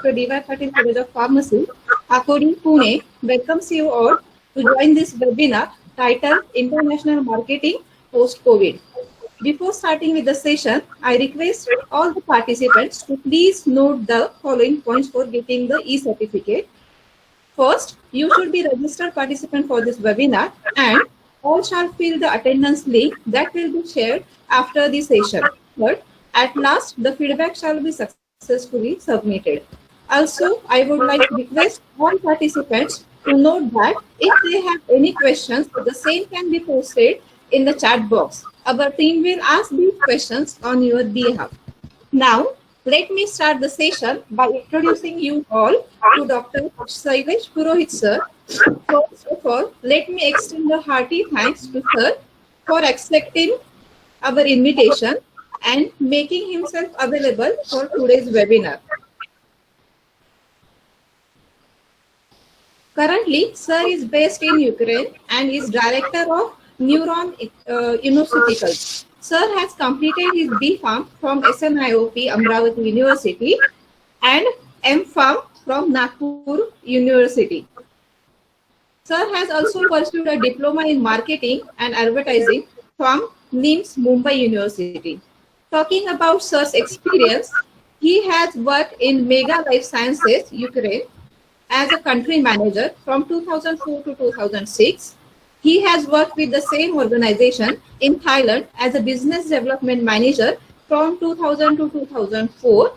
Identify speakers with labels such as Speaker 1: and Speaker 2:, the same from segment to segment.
Speaker 1: Dr. D.Y. Patil College of Pharmacy, Akodi, Pune, welcomes you all to join this webinar titled International Marketing Post-COVID. Before starting with the session, I request all the participants to please note the following points for getting the e-certificate. First, you should be registered participant for this webinar and all shall fill the attendance link that will be shared after the session. But at last, the feedback shall be successfully submitted. Also, I would like to request all participants to note that if they have any questions, the same can be posted in the chat box. Our team will ask these questions on your behalf. Now, let me start the session by introducing you all to Dr. Shailesh Purohit sir. First of all, let me extend a hearty thanks to sir for accepting our invitation and making himself available for today's webinar. Currently, sir is based in Ukraine and is director of Neuron Immunoceuticals. Sir has completed his B.Pharm from SNIOP Amravati University and M.Pharm from Nagpur University. Sir has also pursued a diploma in marketing and advertising from NIMS Mumbai University. Talking about Sir's experience, he has worked in Mega Life Sciences, Ukraine, as a country manager from 2004 to 2006. He has worked with the same organization in Thailand as a business development manager from 2000 to 2004.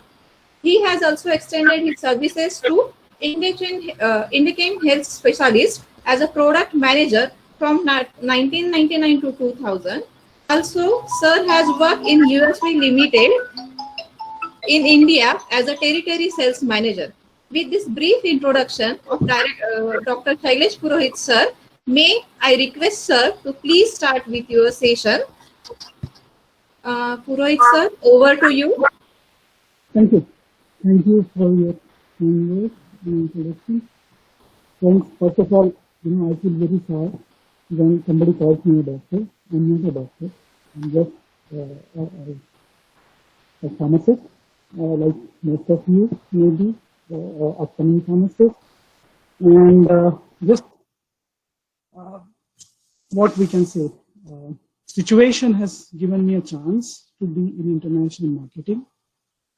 Speaker 1: He has also extended his services to Indichem Health Specialist as a product manager from 1999 to 2000. Also, Sir has worked in USP Limited in India as a territory sales manager. With this brief introduction of Dr. Shailesh Purohit sir, may I request sir to please start with your session. Purohit sir, over to you.
Speaker 2: Thank you. Thank you for your introduction. Friends, first of all, I feel very shy when somebody calls me a doctor. I'm not a doctor. I'm just a pharmacist, like most of you maybe. Upcoming pharmacist, and just what we can say, situation has given me a chance to be in international marketing,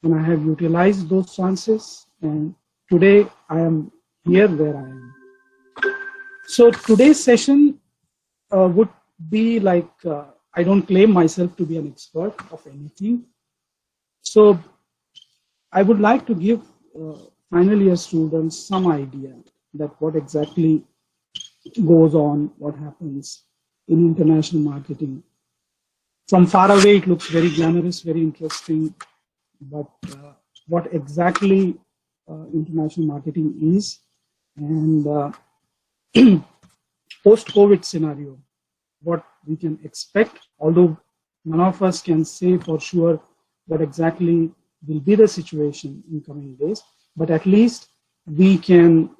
Speaker 2: and I have utilized those chances, and today I am here where I am. So today's session would be like, I don't claim myself to be an expert of anything, so I would like to give final year students some idea that what exactly goes on, what happens in international marketing. From far away, it looks very glamorous, very interesting, but what exactly international marketing is, and post-COVID scenario, what we can expect, although none of us can say for sure what exactly will be the situation in coming days, but at least we can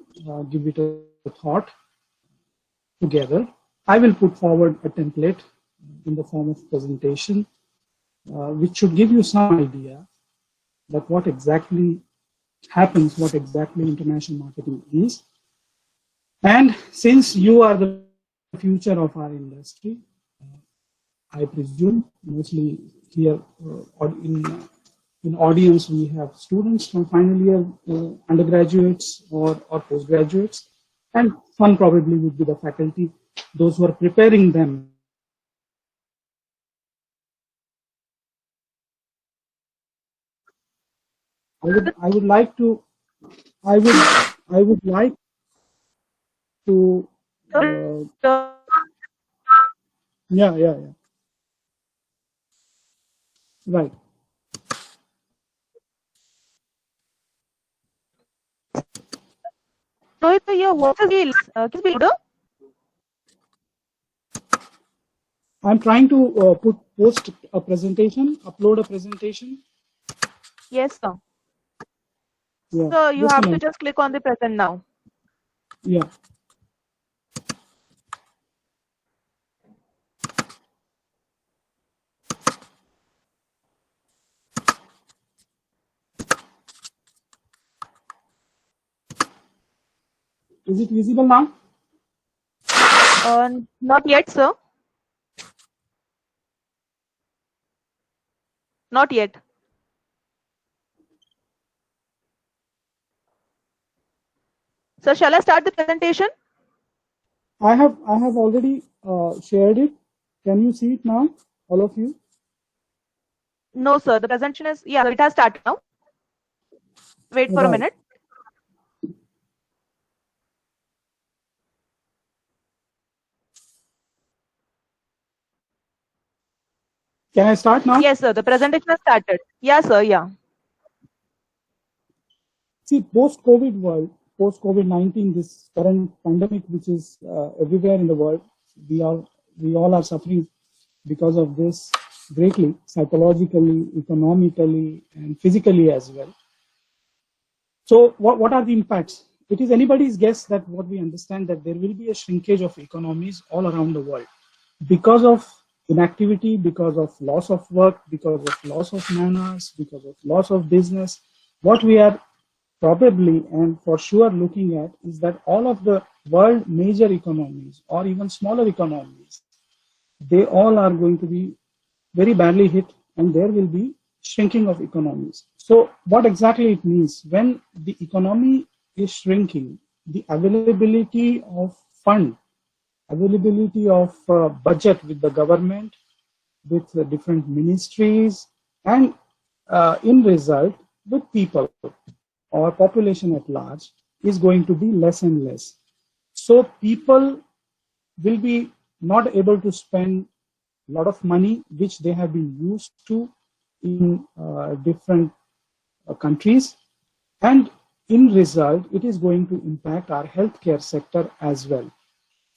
Speaker 2: give it a thought together. I will put forward a template in the form of presentation, which should give you some idea that what exactly happens, what exactly international marketing is. And since you are the future of our industry, I presume mostly here in audience we have students from final year undergraduates or postgraduates, and one probably would be the faculty, those who are preparing them. I would like to yeah, right.
Speaker 3: So your voice is
Speaker 2: I'm trying to post a presentation, upload a presentation.
Speaker 3: Yes, sir.
Speaker 2: Yeah,
Speaker 3: so you have to just click on the present now.
Speaker 2: Yeah. Is it visible now?
Speaker 3: Not yet, sir. Not yet. So shall I start the presentation?
Speaker 2: I have already shared it. Can you see it now, all of you?
Speaker 3: No, sir. The presentation is, yeah, it has started now. Wait for a
Speaker 2: Right.
Speaker 3: minute.
Speaker 2: Can I start now?
Speaker 3: Yes, sir. The presentation has started. Yeah, sir. Yeah.
Speaker 2: See, post-COVID world, post-COVID-19, this current pandemic, which is everywhere in the world, we all are suffering because of this greatly, psychologically, economically, and physically as well. So what are the impacts? It is anybody's guess that what we understand that there will be a shrinkage of economies all around the world because of inactivity, because of loss of work, because of loss of man-hours, because of loss of business. What we are probably and for sure looking at is that all of the world major economies or even smaller economies, they all are going to be very badly hit, and there will be shrinking of economies. So what exactly it means? When the economy is shrinking, the availability of fund, availability of budget with the government, with the different ministries, and in result with people or population at large is going to be less and less. So people will be not able to spend a lot of money which they have been used to in different countries, and in result it is going to impact our healthcare sector as well.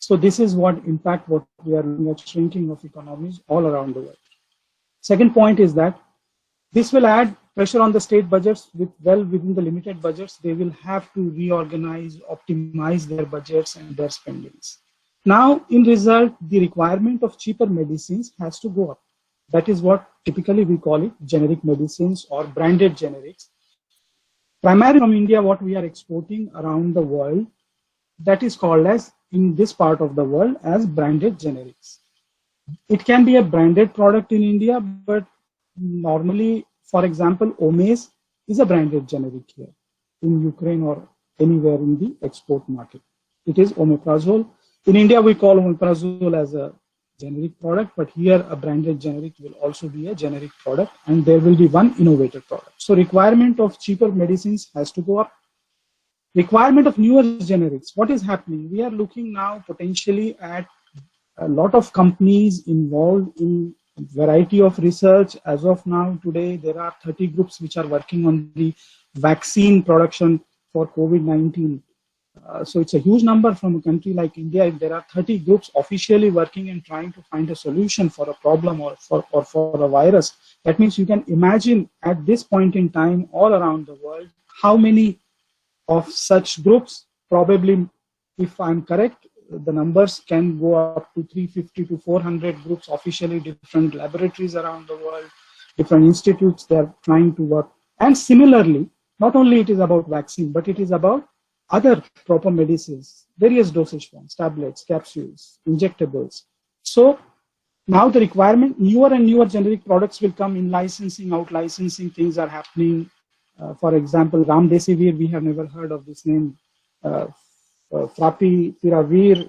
Speaker 2: So this is what impact what we are looking at, shrinking of economies all around the world. Second point is that this will add pressure on the state budgets. Within the limited budgets, they will have to reorganize, optimize their budgets and their spendings. Now, in result, the requirement of cheaper medicines has to go up. That is what typically we call it generic medicines or branded generics. Primarily from India, what we are exporting around the world, that is called as, in this part of the world, as branded generics. It can be a branded product in India, but normally, for example, Omaze is a branded generic here in Ukraine or anywhere in the export market. It is omeprazole. In India, we call omeprazole as a generic product, but here a branded generic will also be a generic product, and there will be one innovative product. So requirement of cheaper medicines has to go up. Requirement of newer generics. What is happening? We are looking now potentially at a lot of companies involved in variety of research. As of now, today, there are 30 groups which are working on the vaccine production for COVID-19. So it's a huge number from a country like India. If there are 30 groups officially working and trying to find a solution for a problem or for a virus, that means you can imagine at this point in time all around the world, how many of such groups, probably, if I'm correct, the numbers can go up to 350 to 400 groups officially, different laboratories around the world, different institutes, they're trying to work. And similarly, not only it is about vaccine, but it is about other proper medicines, various dosage forms, tablets, capsules, injectables. So now the requirement, newer and newer generic products will come in licensing, out licensing, things are happening. For example, Remdesivir, we have never heard of this name. Favipiravir,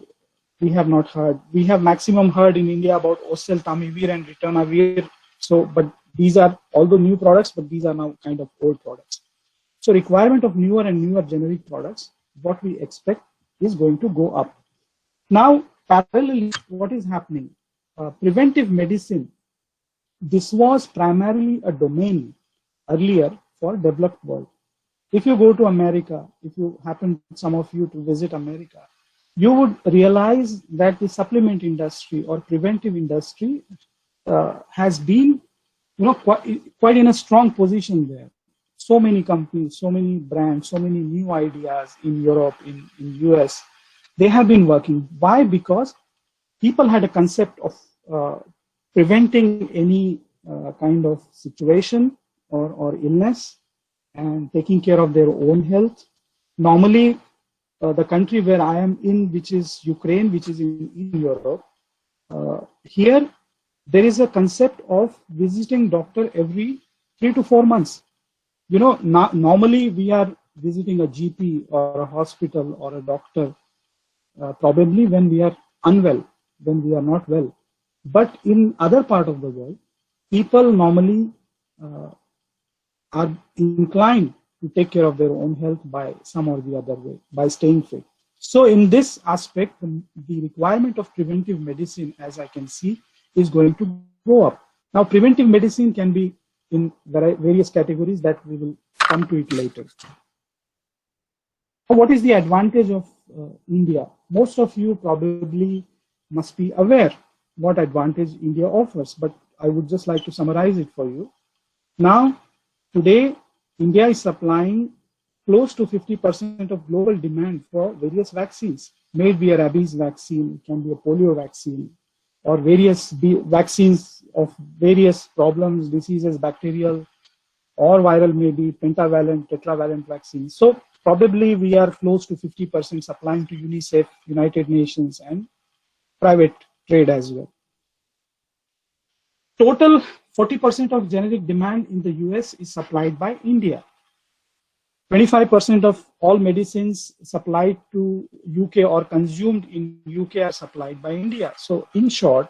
Speaker 2: we have not heard. We have maximum heard in India about Oseltamivir and Ritonavir. So, but these are, although new products, but these are now kind of old products. So requirement of newer and newer generic products, what we expect is going to go up. Now, parallelly, what is happening? Preventive medicine, this was primarily a domain earlier for developed world. If you go to America, if you happen, some of you, to visit America, you would realize that the supplement industry or preventive industry has been, quite in a strong position there. So many companies, so many brands, so many new ideas in Europe, in US, they have been working. Why? Because people had a concept of preventing any kind of situation or illness and taking care of their own health. Normally, the country where I am in, which is Ukraine, which is in Europe, here there is a concept of visiting doctor every 3 to 4 months. You know, normally we are visiting a GP or a hospital or a doctor probably when we are unwell, when we are not well. But in other part of the world, people normally are inclined to take care of their own health by some or the other way, by staying fit. So in this aspect, the requirement of preventive medicine, as I can see, is going to go up. Now, preventive medicine can be in various categories that we will come to it later. What is the advantage of India? Most of you probably must be aware what advantage India offers, but I would just like to summarize it for you. Now, today, India is supplying close to 50% of global demand for various vaccines. May it be a rabies vaccine, it can be a polio vaccine, or various vaccines of various problems, diseases, bacterial or viral, maybe pentavalent, tetravalent vaccines. So probably we are close to 50% supplying to UNICEF, United Nations, and private trade as well. Total 40% of generic demand in the US is supplied by India. 25% of all medicines supplied to UK or consumed in UK are supplied by India. So in short,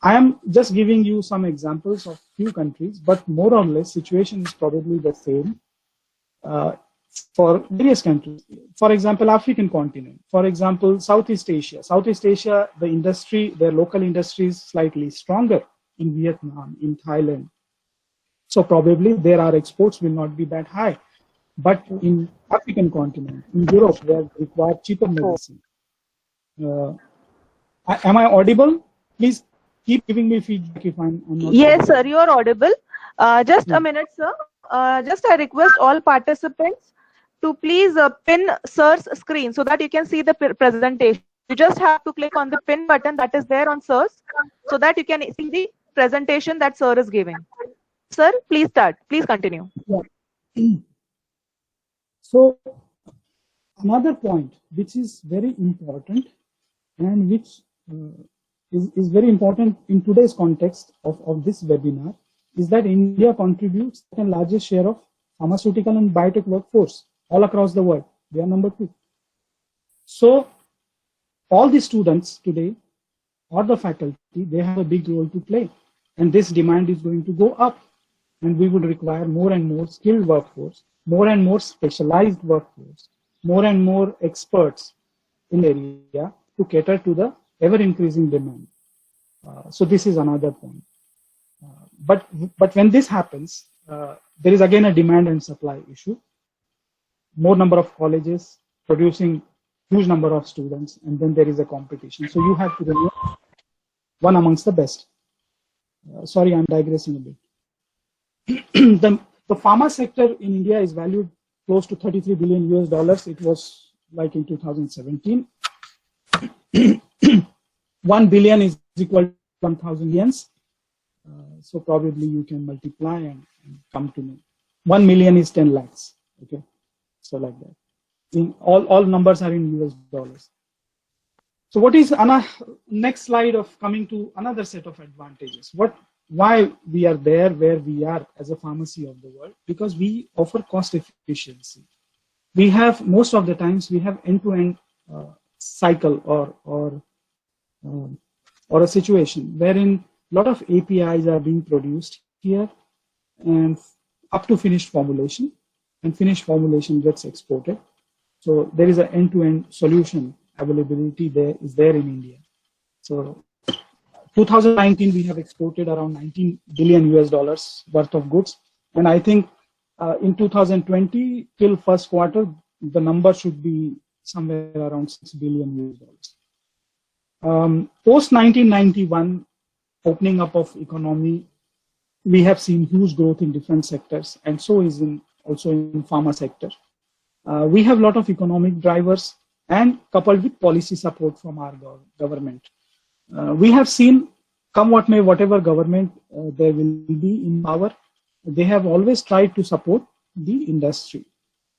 Speaker 2: I am just giving you some examples of few countries, but more or less situation is probably the same for various countries. For example, African continent. For example, Southeast Asia. Southeast Asia, the industry, their local industry is slightly stronger in Vietnam, in Thailand. So probably there our exports will not be that high. But in African continent, in Europe, where they require cheaper medicine. Am I audible? Please keep giving me feedback if I'm not.
Speaker 3: Yes, sir, you are audible. Just a minute, sir. Just I request all participants to please pin sir's screen so that you can see the presentation. You just have to click on the pin button that is there on sir's so that you can see the presentation that sir is giving. Sir, please start. Please continue.
Speaker 2: Yeah. So another point which is very important and which is very important in today's context of this webinar is that India contributes the largest share of pharmaceutical and biotech workforce all across the world. We are number 2. So all the students today or the faculty, they have a big role to play, and this demand is going to go up, and we would require more and more skilled workforce, more and more specialized workforce, more and more experts in the area to cater to the ever-increasing demand. So this is another point. But when this happens, there is again a demand and supply issue. More number of colleges producing huge number of students, and then there is a competition. So you have to remain one amongst the best. Sorry, I'm digressing a bit. The pharma sector in India is valued close to $33 billion US. It was like in 2017. 1 billion is equal to 1,000 yens. So probably you can multiply and come to know. 1 million is 10 lakhs. Okay, so like that. In all numbers are in US dollars. So what is next slide of coming to another set of advantages? Why we are there where we are as a pharmacy of the world? Because we offer cost efficiency. We have, most of the times, we have end-to-end cycle or a situation wherein a lot of APIs are being produced here and up to finished formulation, and finished formulation gets exported. So there is an end-to-end solution availability is there in India. So 2019, we have exported around 19 billion US dollars worth of goods. And I think in 2020, till first quarter, the number should be somewhere around 6 billion US dollars. Post 1991, opening up of economy, we have seen huge growth in different sectors, and so is also in pharma sector. We have a lot of economic drivers, and coupled with policy support from our government. We have seen, come what may, whatever government there will be in power, they have always tried to support the industry.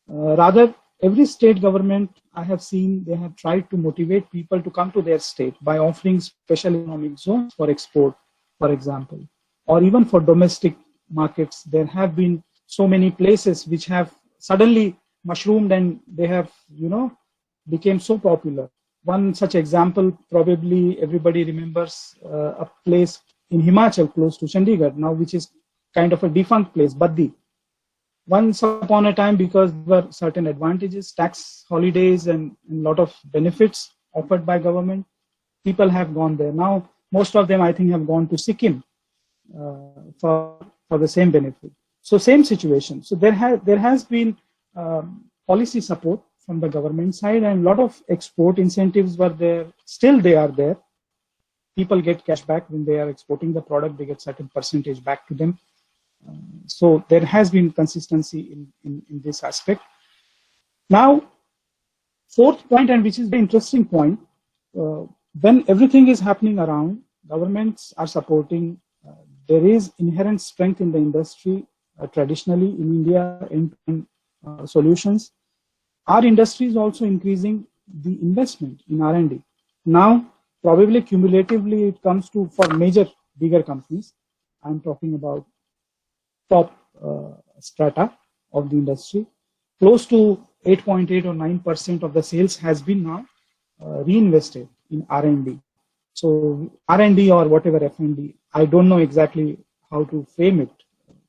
Speaker 2: Rather, every state government I have seen, they have tried to motivate people to come to their state by offering special economic zones for export, for example, or even for domestic markets. There have been so many places which have suddenly mushroomed and they have, became so popular. One such example, probably everybody remembers a place in Himachal close to Chandigarh now, which is kind of a defunct place, Baddi. Once upon a time, because there were certain advantages, tax holidays and a lot of benefits offered by government, people have gone there. Now, most of them, I think, have gone to Sikkim for the same benefit. So same situation. So there has been policy support from the government side, and a lot of export incentives were there. Still, they are there. People get cash back when they are exporting the product. They get certain percentage back to them. So there has been consistency in this aspect. Now, fourth point, and which is the interesting point, when everything is happening around, governments are supporting, there is inherent strength in the industry, traditionally in India, in solutions. Our industry is also increasing the investment in R&D. Now, probably cumulatively, it comes to, for major, bigger companies, I'm talking about top strata of the industry, close to 8.8 or 9% of the sales has been now reinvested in R&D. So R&D or whatever F&D, I don't know exactly how to frame it,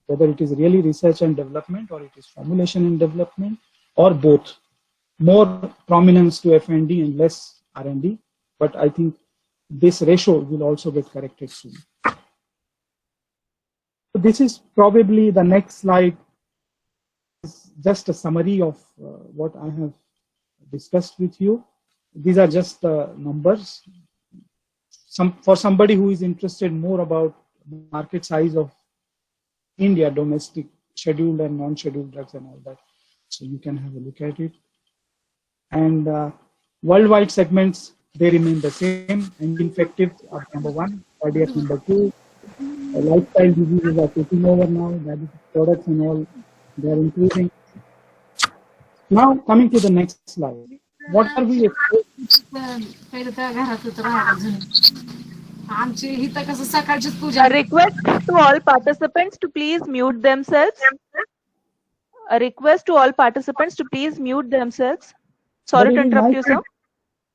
Speaker 2: whether it is really research and development or it is formulation and development or both. More prominence to F&D and less R&D, but I think this ratio will also get corrected soon. So this is probably the next slide, is just a summary of what I have discussed with you. These are just the numbers. For somebody who is interested more about the market size of India, domestic, scheduled and non-scheduled drugs and all that, so you can have a look at it. And worldwide segments, they remain the same. Anti-infectives are number 1, cardiac number 2. Lifestyle diseases are taking over now. Diabetic products and all, they are increasing. Now coming to the next slide. What are we exposing?
Speaker 3: A request to all participants to please mute themselves. A request to all participants to please mute themselves. Sorry to interrupt you, sir.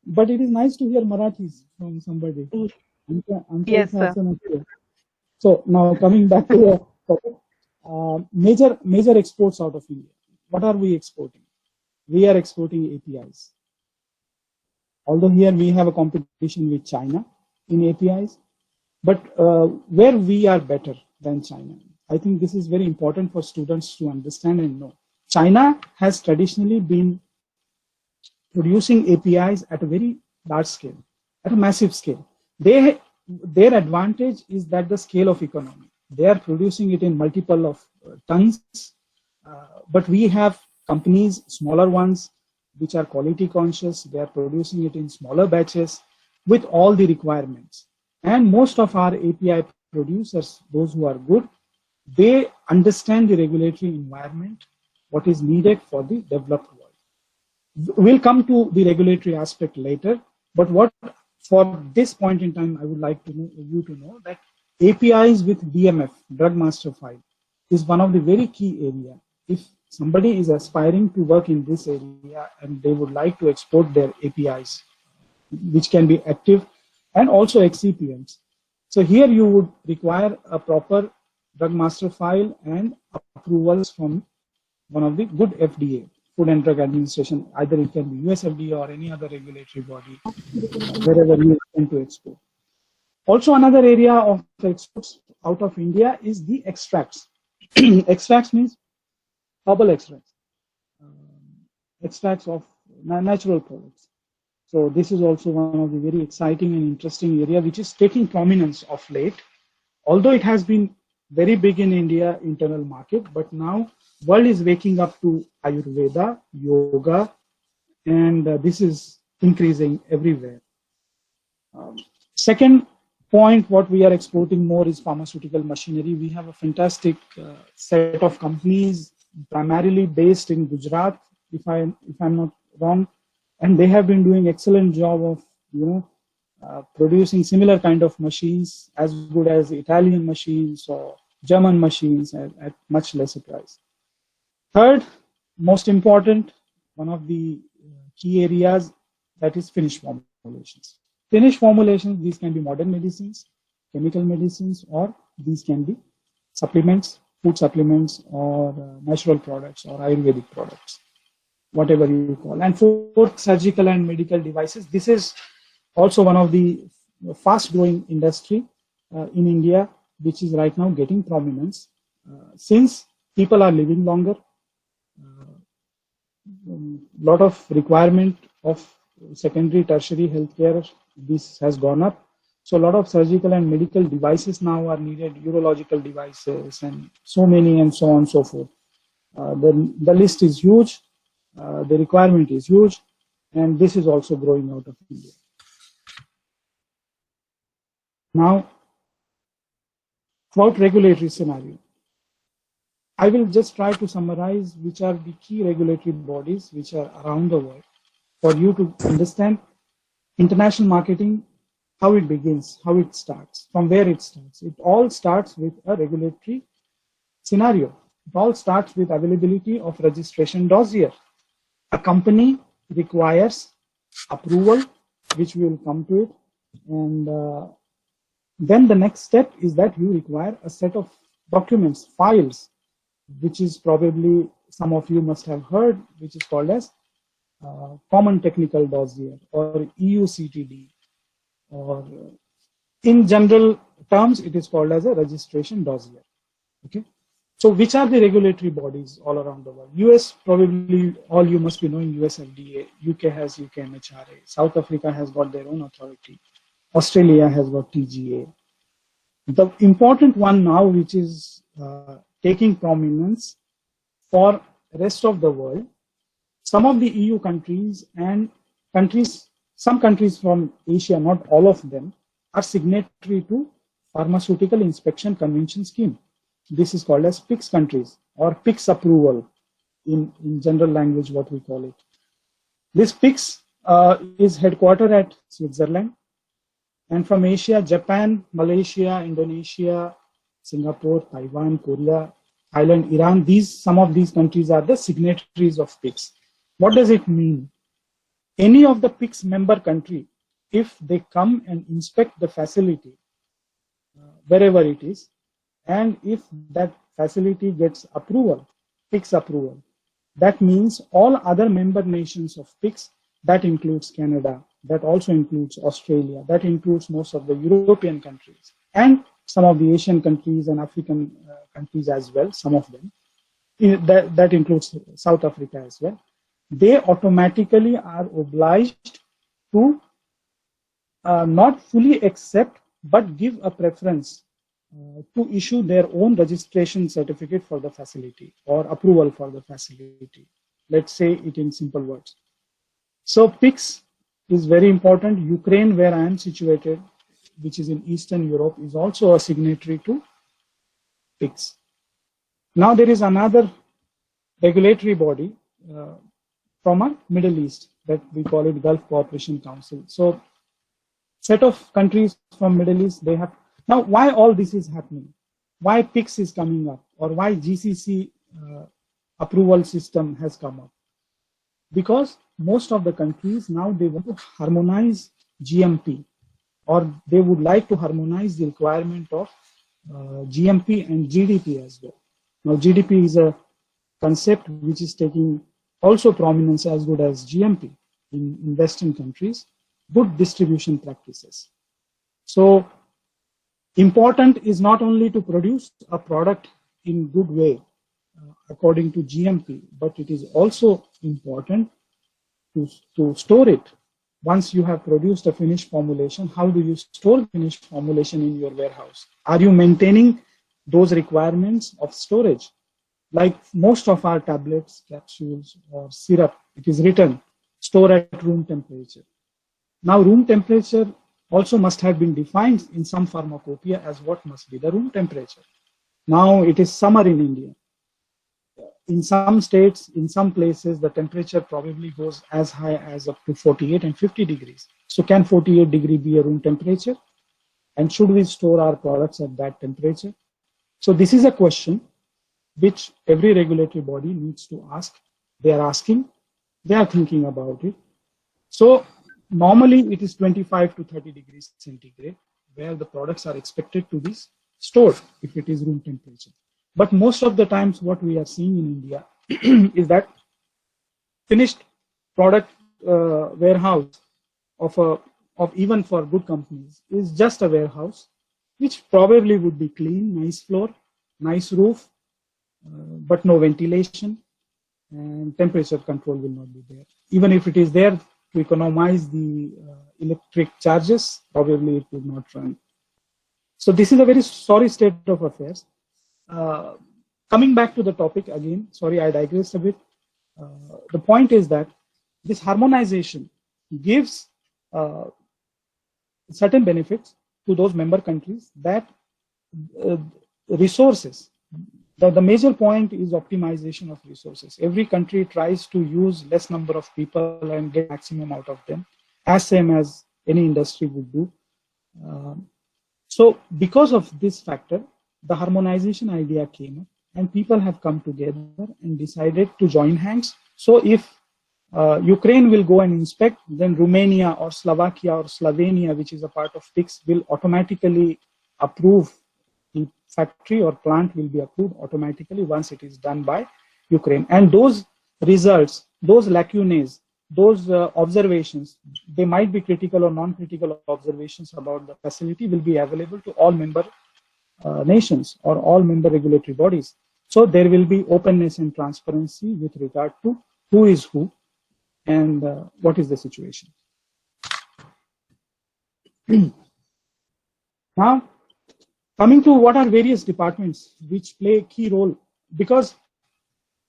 Speaker 2: But it is nice to hear Marathis from somebody.
Speaker 3: Yes, sir.
Speaker 2: So now coming back to the topic, major exports out of India. What are we exporting? We are exporting APIs. Although here we have a competition with China in APIs, but where we are better than China. I think this is very important for students to understand and know. China has traditionally been producing APIs at a very large scale, at a massive scale. Their advantage is that the scale of economy. They are producing it in multiple of tons, but we have companies, smaller ones, which are quality conscious. They are producing it in smaller batches with all the requirements. And most of our API producers, those who are good, they understand the regulatory environment, what is needed for the developed world. We'll come to the regulatory aspect later, but what for this point in time, I would like to know, you to know that APIs with DMF, Drug Master File, is one of the very key area. If somebody is aspiring to work in this area and they would like to export their APIs, which can be active and also excipients. So here you would require a proper Drug Master File and approvals from one of the good FDA, Food and Drug Administration. Either it can be US FDA or any other regulatory body, wherever you intend to export. Also, another area of exports out of India is the extracts. Extracts means herbal extracts, extracts of natural products. So this is also one of the very exciting and interesting area which is taking prominence of late. Although it has been very big in India internal market, but now world is waking up to Ayurveda, yoga, and this is increasing everywhere. Second point, what we are exporting more is pharmaceutical machinery. We have a fantastic set of companies primarily based in Gujarat, if I'm not wrong, and they have been doing excellent job of producing similar kind of machines as good as Italian machines or German machines at much lesser price. Third, most important, one of the key areas, that is finished formulations. Finished formulations, these can be modern medicines, chemical medicines, or these can be supplements, food supplements, or natural products, or Ayurvedic products, whatever you call. And fourth, surgical and medical devices. This is also one of the fast growing industry in India, which is right now getting prominence. Since people are living longer, lot of requirement of secondary, tertiary healthcare, this has gone up. So a lot of surgical and medical devices now are needed, urological devices, and so many, and so on and so forth. The list is huge, the requirement is huge, and this is also growing out of India. Now, about regulatory scenario, I will just try to summarize which are the key regulatory bodies which are around the world for you to understand international marketing, how it begins, how it starts, from where it starts. It all starts with a regulatory scenario. It all starts with availability of registration dossier. A company requires approval, which we will come to it, and then the next step is that you require a set of documents, files, which is probably some of you must have heard, which is called as Common Technical Dossier, or EUCTD, or in general terms, it is called as a registration dossier. Okay. So which are the regulatory bodies all around the world? US, probably all you must be knowing, US FDA, UK has UK MHRA, South Africa has got their own authority, Australia has got TGA. The important one now, which is taking prominence for the rest of the world, some of the EU countries and some countries from Asia, not all of them, are signatory to Pharmaceutical Inspection Convention Scheme. This is called as PICS countries, or PICS approval in general language, what we call it. This PICS is headquartered at Switzerland, and from Asia, Japan, Malaysia, Indonesia, Singapore, Taiwan, Korea, Thailand, Iran, some of these countries are the signatories of PICS. What does it mean? Any of the PICS member country, if they come and inspect the facility, wherever it is, and if that facility gets approval, PICS approval, that means all other member nations of PICS, that includes Canada, that also includes Australia, that includes most of the European countries, and some of the Asian countries and African countries as well, some of them, that includes South Africa as well. They automatically are obliged to not fully accept, but give a preference to issue their own registration certificate for the facility, or approval for the facility. Let's say it in simple words. So PICS is very important. Ukraine, where I am situated, which is in Eastern Europe, is also a signatory to PICS. Now there is another regulatory body from a Middle East, that we call it Gulf Cooperation Council. So set of countries from Middle East, they have. Now why all this is happening? Why PICS is coming up, or why GCC approval system has come up? Because most of the countries now, they want to harmonize GMP, or they would like to harmonize the requirement of GMP and GDP as well. Now GDP is a concept which is taking also prominence as good as GMP in Western countries, good distribution practices. So important is not only to produce a product in good way according to GMP, but it is also important to store it. Once you have produced a finished formulation, how do you store finished formulation in your warehouse? Are you maintaining those requirements of storage? Like most of our tablets, capsules, or syrup, it is written, store at room temperature. Now room temperature also must have been defined in some pharmacopoeia as what must be the room temperature. Now it is summer in India. in some states, in some places, the temperature probably goes as high as up to 48 and 50 degrees. So can 48 degree be a room temperature? And should we store our products at that temperature? So this is a question which every regulatory body needs to ask. They are asking, they are thinking about it. So normally it is 25 to 30 degrees centigrade where the products are expected to be stored if it is room temperature. But most of the times what we are seeing in India is that finished product warehouse of even for good companies is just a warehouse, which probably would be clean, nice floor, nice roof, but no ventilation, and temperature control will not be there. Even if it is there to economize the electric charges, probably it would not run. So this is a very sorry state of affairs. Coming back to the topic again, sorry I digressed a bit. The point is that this harmonization gives certain benefits to those member countries that resources. The major point is optimization of resources. Every country tries to use less number of people and get maximum out of them, as same as any industry would do. So because of this factor, the harmonization idea came up and people have come together and decided to join hands. So if Ukraine will go and inspect, then Romania or Slovakia or Slovenia, which is a part of PICS, will automatically approve. The factory or plant will be approved automatically once it is done by Ukraine. And those results, those lacunae, those observations, they might be critical or non-critical observations about the facility will be available to all member nations or all member regulatory bodies. So there will be openness and transparency with regard to who is who and what is the situation. Now, coming to what are various departments which play a key role, because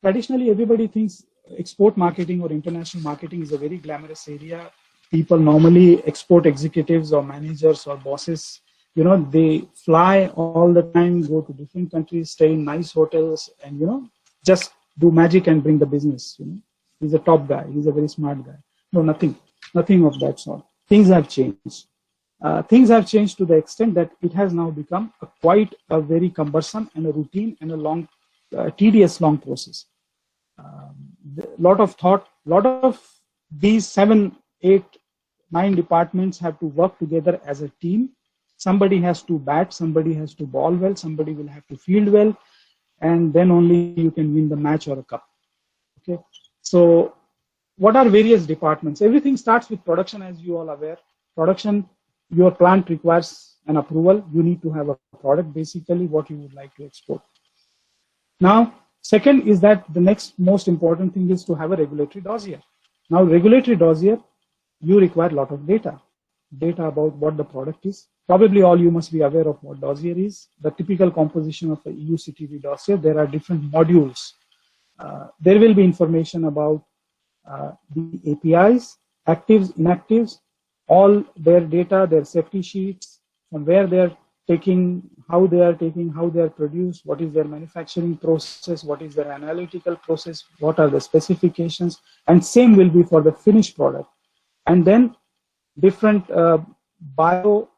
Speaker 2: traditionally everybody thinks export marketing or international marketing is a very glamorous area. People normally, export executives or managers or bosses, you know, they fly all the time, go to different countries, stay in nice hotels, and, you know, just do magic and bring the business. You know, he's a top guy, he's a very smart guy. No, nothing of that sort. Things have changed. Things have changed to the extent that it has now become quite a very cumbersome and a routine and a long, tedious long process. Lot of thought, lot of these 7, 8, 9 departments have to work together as a team. Somebody has to bat, somebody has to ball well, somebody will have to field well, and then only you can win the match or a cup. Okay. So what are various departments? Everything starts with production, as you all are aware. Production, your plant requires an approval. You need to have a product, basically what you would like to export. Now, second is that the next most important thing is to have a regulatory dossier. Now, regulatory dossier, you require a lot of data about what the product is. Probably all you must be aware of what dossier is. The typical composition of the EU CTV dossier, there are different modules. There will be information about the APIs, actives, inactives, all their data, their safety sheets, from where they are taking, how they are taking, how they are produced, what is their manufacturing process, what is their analytical process, what are the specifications, and same will be for the finished product. And then different bio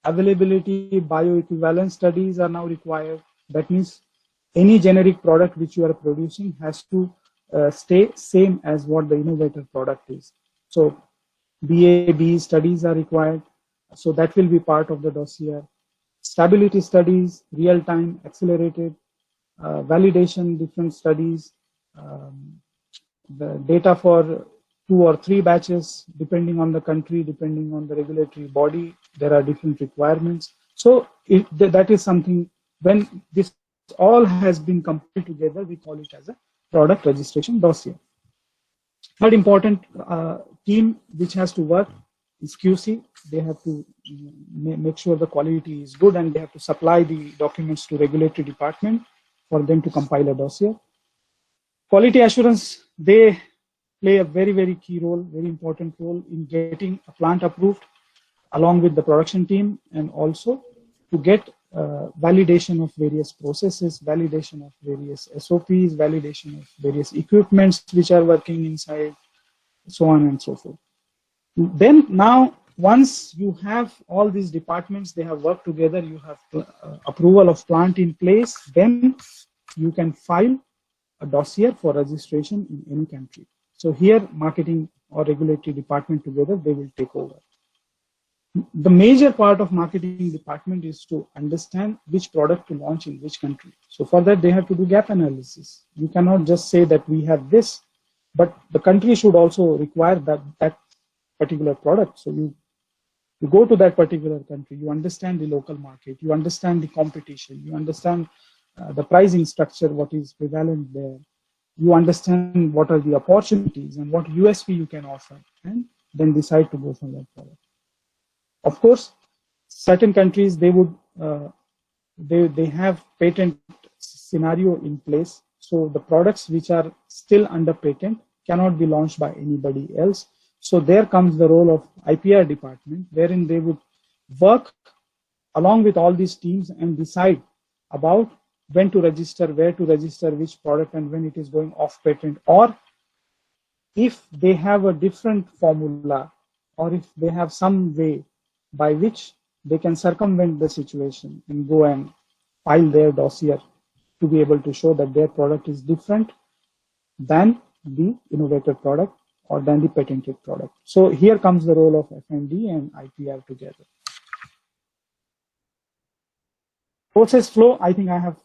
Speaker 2: availability, bioequivalence studies are now required. That means any generic product which you are producing has to stay same as what the innovator product is. So BAB studies are required. So that will be part of the dossier. Stability studies, real-time, accelerated, validation, different studies, the data for 2 or 3 batches, depending on the country, depending on the regulatory body, there are different requirements. So that is something, when this all has been compiled together, we call it as a product registration dossier. Third important team which has to work is QC. They have to make sure the quality is good, and they have to supply the documents to regulatory department for them to compile a dossier. Quality assurance, they play a very, very key role, very important role in getting a plant approved along with the production team, and also to get validation of various processes, validation of various SOPs, validation of various equipments which are working inside, so on and so forth. Then now, once you have all these departments, they have worked together, you have approval of plant in place, then you can file a dossier for registration in any country. So here, marketing or regulatory department together, they will take over. The major part of marketing department is to understand which product to launch in which country. So for that, they have to do gap analysis. You cannot just say that we have this, but the country should also require that particular product. So you go to that particular country, you understand the local market, you understand the competition, you understand the pricing structure, what is prevalent there, you understand what are the opportunities and what USP you can offer, and then decide to go for that product. Of course, certain countries, they would they have patent scenario in place, so the products which are still under patent cannot be launched by anybody else. So there comes the role of IPR department, wherein they would work along with all these teams and decide about when to register, where to register, which product, and when it is going off patent, or if they have a different formula, or if they have some way by which they can circumvent the situation and go and file their dossier to be able to show that their product is different than the innovative product or than the patented product. So here comes the role of FND and IPR together. Process flow, I think I have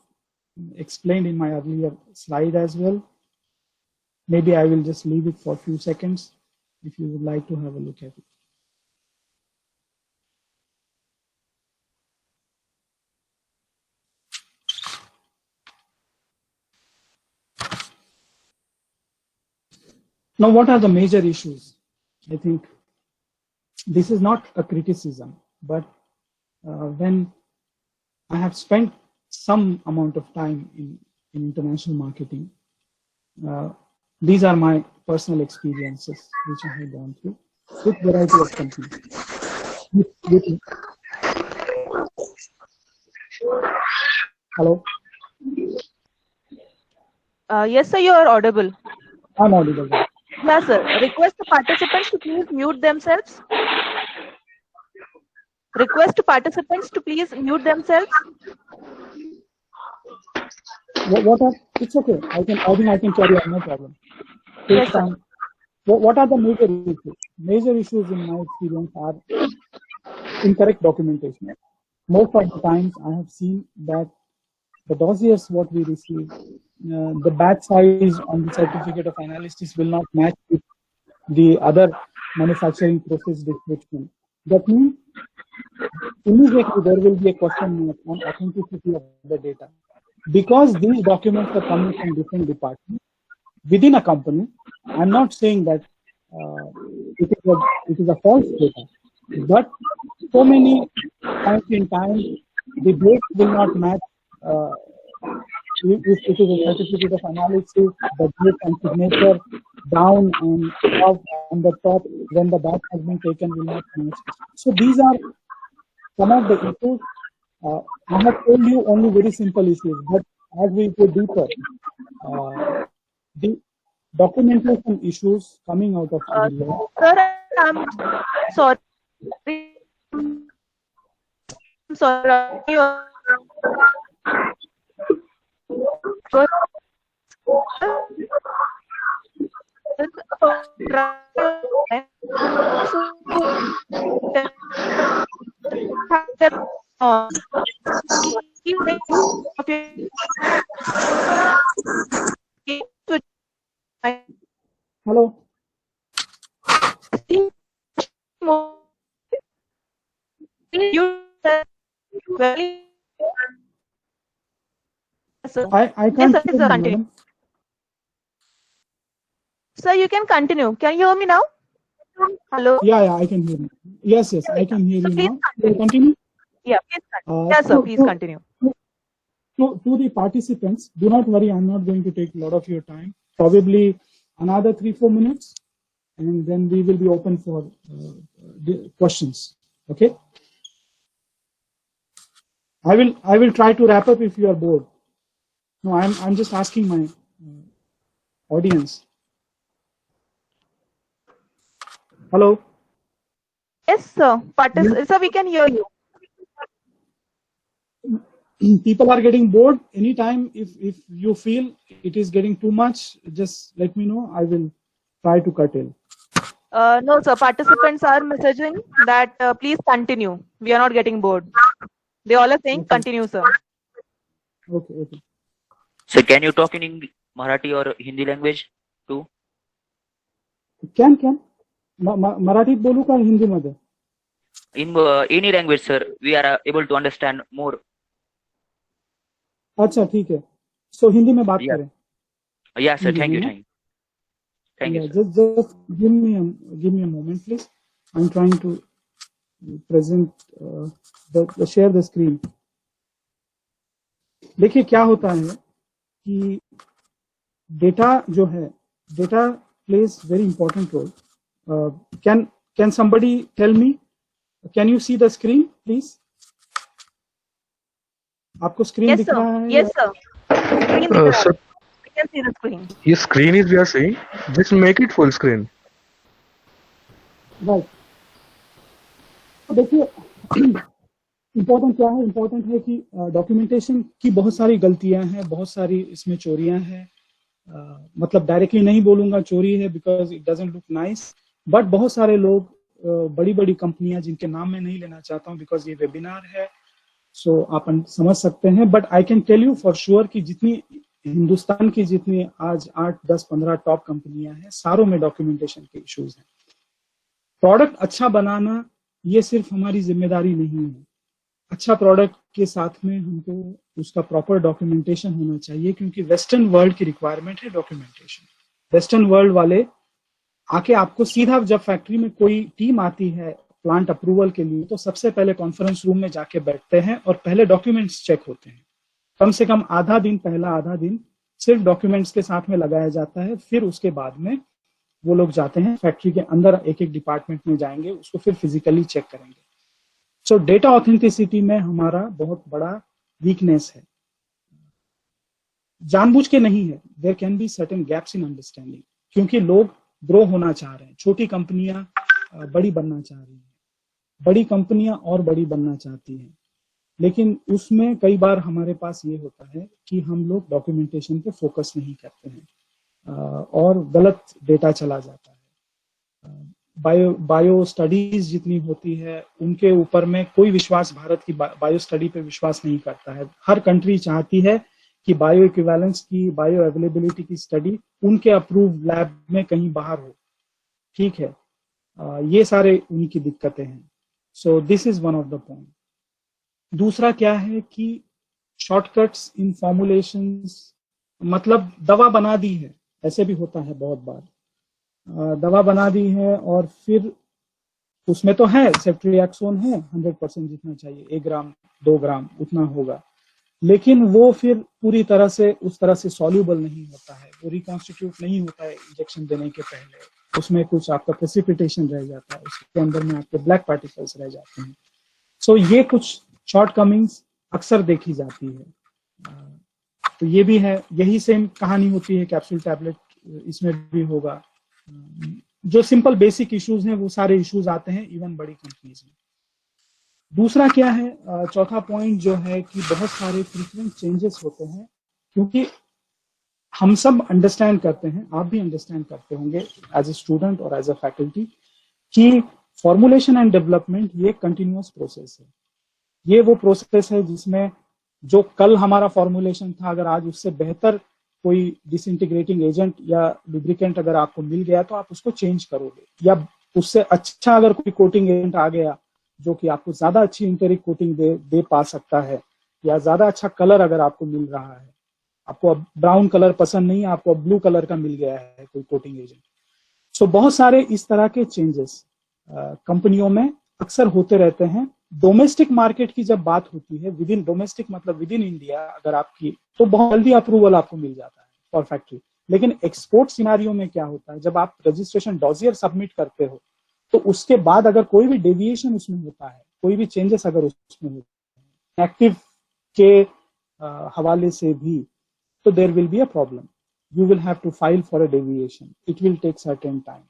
Speaker 2: explained in my earlier slide as well. Maybe I will just leave it for a few seconds if you would like to have a look at it. Now, what are the major issues? I think this is not a criticism, but when I have spent some amount of time in international marketing, these are my personal experiences which I have gone through with variety of companies. Hello?
Speaker 3: Yes, sir, you are audible.
Speaker 2: I'm audible.
Speaker 3: Yes, sir. Request the participants to please mute themselves. Request to participants to please mute themselves.
Speaker 2: It's okay. I think I can carry on, no problem.
Speaker 3: Yes, sir.
Speaker 2: What are the major issues? Major issues in my experience are incorrect documentation. Most of the times I have seen that the dossiers what we receive, the batch size on the certificate of analysis will not match with the other manufacturing process description. That means immediately there will be a question mark on authenticity of the data. Because these documents are coming from different departments within a company, I'm not saying that it is a false data, but so many times in time, the dates will not match. If it is a certificate of analysis, the date and signature down and up on the top when the batch has been taken will not match. So these are some of the issues. I have told you only very simple issues, but as we go deeper, the documentation issues coming out of India.
Speaker 3: Sir, I'm sorry. I'm sorry.
Speaker 2: Hello. I can't
Speaker 3: yes, sir, continue. Sir, you can continue. Can you hear me now? Hello?
Speaker 2: Yeah, I can hear you. Yes, I can hear you now. Can you continue?
Speaker 3: Yeah, please continue. Yes, sir, please continue.
Speaker 2: To the participants, do not worry, I'm not going to take a lot of your time. Probably another 3-4 minutes, and then we will be open for the questions. Okay? I will try to wrap up if you are bored. No, I'm just asking my audience. Hello.
Speaker 3: Yes, sir. Sir, we can hear you.
Speaker 2: People are getting bored. Anytime if you feel it is getting too much, just let me know. I will try to curtail.
Speaker 3: No, sir. Participants are messaging that please continue. We are not getting bored. They all are saying
Speaker 2: Okay.
Speaker 3: continue, sir.
Speaker 2: Okay.
Speaker 4: So can you talk in Marathi or Hindi language too?
Speaker 2: can मराठीत बोलू का हिंदी मध्ये?
Speaker 4: In any language, sir, we are able to understand more.
Speaker 2: अच्छा ठीक है. So Hindi में बात
Speaker 4: Yeah.
Speaker 2: करें.
Speaker 4: Yeah, sir. Thank you.
Speaker 2: Mhm.
Speaker 4: Thank you. Thank you,
Speaker 2: Yeah,
Speaker 4: sir.
Speaker 2: just give me a moment, please. I'm trying to present share the screen. देखिए क्या होता है कि डेटा जो है, data plays very important role. Can somebody tell me? Can you see the screen, please? आपको screen
Speaker 3: Yes,
Speaker 2: दिख
Speaker 3: sir.
Speaker 2: रहा है?
Speaker 3: Yes, sir. Screen दिख रहा है.
Speaker 5: Sir,
Speaker 3: We can see the screen.
Speaker 5: ये screen is we are saying, just make it full screen.
Speaker 2: Right. तो देखिए इम्पोर्टेंट क्या है? इम्पोर्टेंट है कि डॉक्यूमेंटेशन की बहुत सारी गलतियां हैं, बहुत सारी इसमें चोरियां हैं. मतलब डायरेक्टली नहीं बोलूंगा चोरी है because it doesn't look nice, but बहुत सारे लोग बड़ी बड़ी कंपनियां जिनके नाम मैं नहीं लेना चाहता हूं बिकॉज ये वेबिनार है, सो आप समझ सकते हैं. But I can tell you for sure कि जितनी हिंदुस्तान की जितनी आज 8, 10, 15 टॉप कंपनियां हैं, सारों में डॉक्यूमेंटेशन के इश्यूज हैं. प्रोडक्ट अच्छा बनाना ये सिर्फ हमारी जिम्मेदारी नहीं है. अच्छा प्रोडक्ट के साथ में हमको उसका प्रॉपर डॉक्यूमेंटेशन होना चाहिए, क्योंकि वेस्टर्न वर्ल्ड की रिक्वायरमेंट है डॉक्यूमेंटेशन. वेस्टर्न वर्ल्ड वाले आके आपको सीधा, जब फैक्ट्री में कोई टीम आती है प्लांट अप्रूवल के लिए, तो सबसे पहले कॉन्फ्रेंस रूम में जाके बैठते हैं और पहले डॉक्यूमेंट्स चेक होते हैं. कम से कम पहला आधा दिन सिर्फ डॉक्यूमेंट्स के साथ में लगाया जाता है. फिर उसके बाद में वो लोग जाते हैं फैक्ट्री के अंदर, एक एक डिपार्टमेंट में जाएंगे, उसको फिर फिजिकली चेक करेंगे. सो डेटा ऑथेंटिसिटी में हमारा बहुत बड़ा वीकनेस है. जानबूझ के नहीं है, there can be certain gaps in understanding, क्योंकि लोग ग्रो होना चाह रहे हैं. छोटी कंपनियां बड़ी बनना चाह रही हैं, बड़ी कंपनियां और बड़ी बनना चाहती हैं, लेकिन उसमें कई बार हमारे पास ये होता है कि हम लोग डॉक्यूमेंटेशन पे फोकस नहीं करते हैं और गलत डेटा चला जाता है. बायो स्टडीज जितनी होती है उनके ऊपर में कोई विश्वास, भारत की बायो स्टडी पे विश्वास नहीं करता है. हर कंट्री चाहती है कि बायो इक्विवेलेंस की, बायो अवेलेबिलिटी की स्टडी उनके अप्रूव लैब में कहीं बाहर हो. ठीक है, ये सारे उनकी दिक्कतें हैं. So this is one of the point. दूसरा क्या है कि शॉर्टकट्स इन फॉर्मुलेशंस, मतलब दवा बना दी है, ऐसे भी होता है बहुत बार. दवा बना दी है और फिर उसमें तो है सेफ्ट्रियाक्सोन है 100% जितना चाहिए, 1 ग्राम 2 ग्राम उतना होगा, लेकिन वो फिर पूरी तरह से उस तरह से सॉल्यूबल नहीं होता है, वो रिकॉन्स्टिट्यूट नहीं होता है इंजेक्शन देने के पहले. उसमें कुछ आपका प्रेसिपिटेशन रह जाता है, उसके अंदर में आपके ब्लैक पार्टिकल्स रह जाते हैं. सो ये कुछ शॉर्ट कमिंग्स अक्सर देखी जाती है. तो ये भी है, यही सेम कहानी होती है कैप्सूल टैबलेट, इसमें भी होगा. जो सिंपल बेसिक इश्यूज हैं वो सारे इश्यूज आते हैं इवन बड़ी कंपनीज में. दूसरा क्या है, चौथा पॉइंट जो है कि बहुत सारे फ्रीक्वेंट चेंजेस होते हैं, क्योंकि हम सब अंडरस्टैंड करते हैं, आप भी अंडरस्टैंड करते होंगे एज ए स्टूडेंट और एज अ फैकल्टी, कि फॉर्मुलेशन एंड डेवलपमेंट ये कंटिन्यूअस प्रोसेस है. ये वो प्रोसेस है जिसमें जो कल हमारा फॉर्मुलेशन था, अगर आज उससे बेहतर कोई डिसइंटीग्रेटिंग एजेंट या लुब्रिकेंट अगर आपको मिल गया तो आप उसको चेंज करोगे, या उससे अच्छा अगर कोई कोटिंग एजेंट आ गया जो कि आपको ज्यादा अच्छी इंटेरिक कोटिंग दे पा सकता है, या ज्यादा अच्छा कलर अगर आपको मिल रहा है, आपको अब ब्राउन कलर पसंद नहीं है, आपको ब्लू कलर का मिल गया है कोई कोटिंग एजेंट. सो बहुत सारे इस तरह के चेंजेस कंपनियों में अक्सर होते रहते हैं. डोमेस्टिक मार्केट की जब बात होती है, विद इन डोमेस्टिक मतलब विद इन इंडिया अगर आपकी, तो बहुत जल्दी अप्रूवल आपको मिल जाता है फॉर फैक्ट्री. लेकिन एक्सपोर्ट सिनारियो में क्या होता है, जब आप रजिस्ट्रेशन डॉजियर सबमिट करते हो तो उसके बाद अगर कोई भी डेविएशन उसमें होता है, कोई भी चेंजेस अगर उसमें होता है, एक्टिव के हवाले से भी, तो there will be a problem. You will have to file for a deviation. It will take certain time.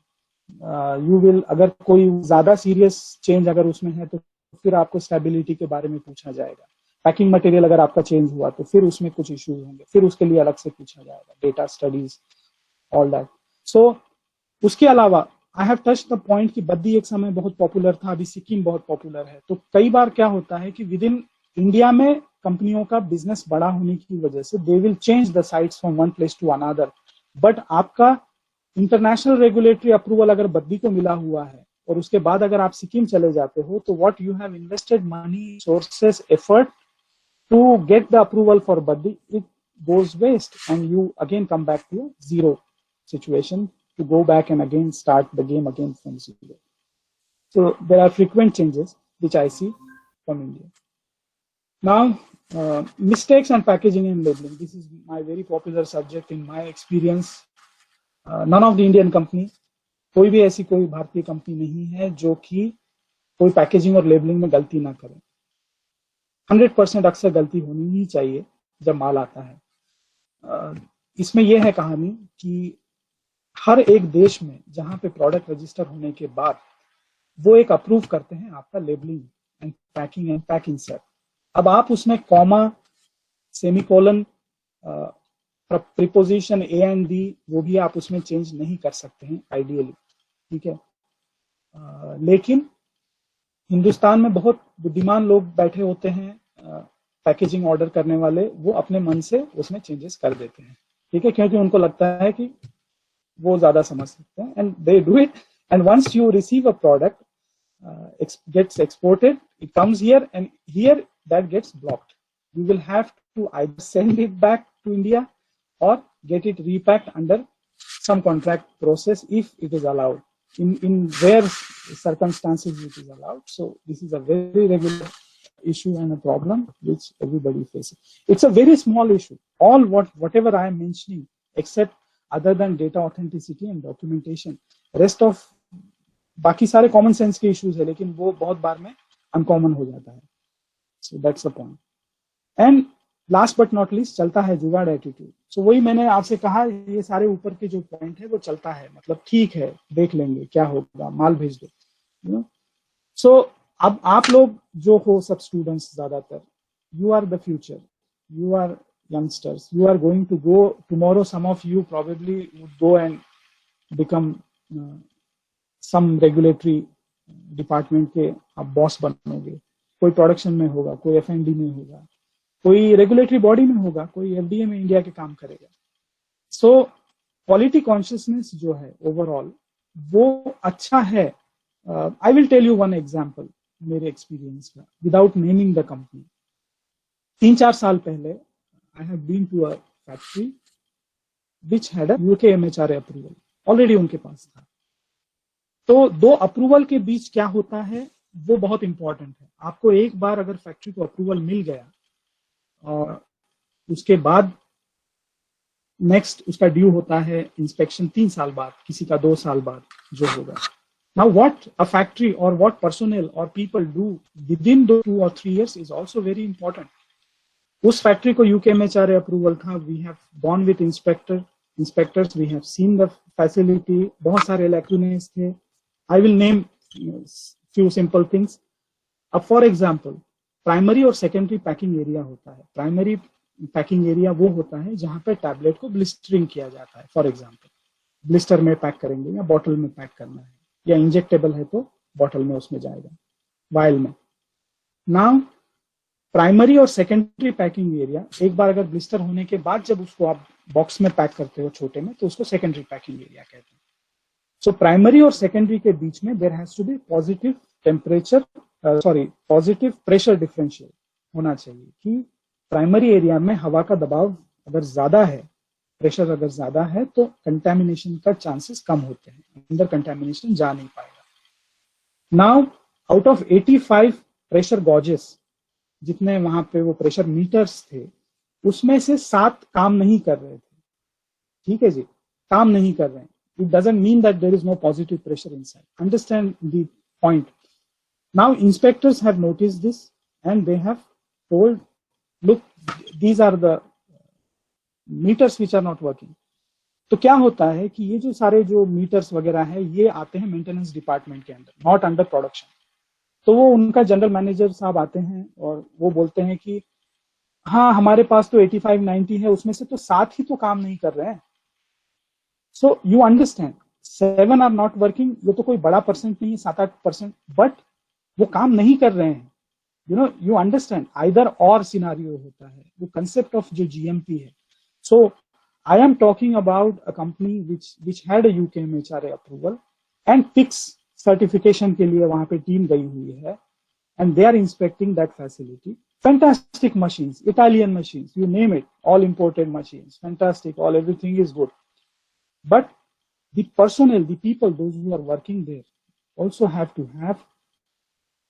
Speaker 2: You will, अगर कोई ज्यादा सीरियस चेंज अगर उसमें है तो फिर आपको स्टेबिलिटी के बारे में पूछा जाएगा. पैकिंग मटेरियल अगर आपका चेंज हुआ तो फिर उसमें कुछ इश्यूज होंगे, फिर उसके लिए अलग से पूछा जाएगा. Data studies, all that. So उसके अलावा I have touched the point कि बद्दी एक समय बहुत पॉपुलर था, अभी सिक्किम बहुत पॉपुलर है. तो कई बार क्या होता है कि विद इन इंडिया में कंपनियों का बिजनेस बड़ा होने की वजह से they will change the sites from one place to another. But आपका इंटरनेशनल रेगुलेटरी अप्रूवल अगर बद्दी को मिला हुआ है और उसके बाद अगर आप सिक्किम चले जाते हो तो what you have invested money, sources, effort to get the approval for Baddi, it goes waste and you again come back to a zero situation to go back and again start the game again from zero. So there are frequent changes which I see from India. Now, mistakes on packaging and labeling. This is my very popular subject in my experience. None of the Indian company, कोई भी ऐसी कोई भारतीय company नहीं है जो कि कोई पैकेजिंग और लेबलिंग में गलती ना करे. 100% अक्सर गलती होनी ही चाहिए जब माल आता है. इसमें यह है कहानी कि हर एक देश में जहां पे प्रोडक्ट रजिस्टर होने के बाद वो एक अप्रूव करते हैं आपका labelling and packing and pack insert. अब आप उसमें comma, semicolon, preposition A and D, वो भी आप उसमें चेंज नहीं कर सकते हैं आइडियली. ठीक है. लेकिन हिंदुस्तान में बहुत बुद्धिमान लोग बैठे होते हैं, पैकेजिंग ऑर्डर करने वाले, वो अपने मन से उसमें चेंजेस कर देते हैं. ठीक है, क्योंकि उनको लगता है कि वो ज्यादा समझ सकते हैं and they do it. And once you receive a product, gets exported, it comes here and here that gets blocked. You will have to either send it back to India or get it repacked under some contract process if it is allowed. In rare circumstances it is allowed. So this is a very regular issue and a problem which everybody faces. It's a very small issue. All whatever I am mentioning, except other than data authenticity and documentation, rest of बाकी सारे common sense के issues है, लेकिन वो बहुत बार में uncommon हो जाता है. So that's the point. And last but not least चलता है जुगाड़ एटीट्यूड. सो वही मैंने आपसे कहा, ये सारे ऊपर के जो पॉइंट है वो चलता है, मतलब ठीक है, देख लेंगे क्या होगा, माल भेज दो. सो अब आप लोग जो हो, सब स्टूडेंट्स ज्यादातर, you are the future, you are youngsters, you are going to go tomorrow. Some of you probably would go and become some regulatory department के आप बॉस बनोगे. कोई प्रोडक्शन में होगा, कोई F&D में होगा, कोई रेगुलेटरी बॉडी में होगा, कोई FDA में इंडिया के काम करेगा. सो क्वालिटी कॉन्शियसनेस जो है ओवरऑल वो अच्छा है. I will tell you one example मेरे एक्सपीरियंस का, विदाउट नेमिंग द कंपनी. 3-4 साल पहले I have been to a factory which had a UK MHRA approval. Already उनके पास था. तो दो अप्रूवल के बीच क्या होता है वो बहुत इंपॉर्टेंट है. आपको एक बार अगर फैक्ट्री को अप्रूवल मिल गया और उसके बाद नेक्स्ट उसका ड्यू होता है इंस्पेक्शन 3 साल बाद, किसी का 2 साल बाद जो होगा. Now what a factory or what personnel or people do within 2 or 3 years is also very important. उस फैक्ट्री को यूके एमएचआरए अप्रूवल था. We have gone with inspectors, we have seen the facility. बहुत सारे lacunae थे. I will name few simple things. अब for example primary और secondary packing area होता है. प्राइमरी पैकिंग एरिया वो होता है जहां पे टैबलेट को ब्लिस्टरिंग किया जाता है. फॉर एग्जांपल ब्लिस्टर में पैक करेंगे या बॉटल में पैक करना है, या इंजेक्टेबल है तो बॉटल में उसमें जाएगा, वायल में. नाउ प्राइमरी और सेकेंडरी पैकिंग एरिया, एक बार अगर ब्लिस्टर होने के बाद जब उसको आप बॉक्स में पैक करते हो छोटे में, तो उसको सेकेंडरी पैकिंग एरिया कहते हैं. सो प्राइमरी और सेकेंडरी के बीच में there has to be positive pressure differential होना चाहिए कि प्राइमरी एरिया में हवा का दबाव अगर ज्यादा है, प्रेशर अगर ज्यादा है, तो कंटेमिनेशन का चांसेस कम होते हैं, अंदर कंटेमिनेशन जा नहीं पाएगा. नाउ आउट ऑफ 85 प्रेशर गॉजेस जितने वहां पे वो प्रेशर मीटर्स थे, उसमें से 7 काम नहीं कर रहे थे. ठीक है जी, काम नहीं कर रहे हैं. It doesn't mean that there is no positive pressure inside. Understand the point. Now inspectors have noticed this and they have told look, these are the meters which are not working. तो क्या होता है कि ये जो सारे जो metres वगैरह हैं ये आते हैं मेंटेनेंस डिपार्टमेंट के अंदर, नॉट अंडर प्रोडक्शन. तो वो उनका जनरल मैनेजर साहब आते हैं और वो बोलते हैं कि हाँ हमारे पास तो 85-90 है, उसमें से तो 7 ही तो काम नहीं कर रहे हैं. So you understand, 7 are not working, ये तो कोई बड़ा परसेंट नहीं है, 7-8%, बट वो काम नहीं कर रहे हैं. यू अंडरस्टैंड, आइदर और सिनारियो होता है, वो कंसेप्ट ऑफ जो GMP है. सो I am talking about a company which had a UKMHRA approval and PICS certification के लिए वहाँ पे टीम गई हुई है and they are inspecting that facility. Fantastic machines, Italian machines, you name it, all imported machines, fantastic, all everything is good. But the personnel, the people, those who are working there also have to have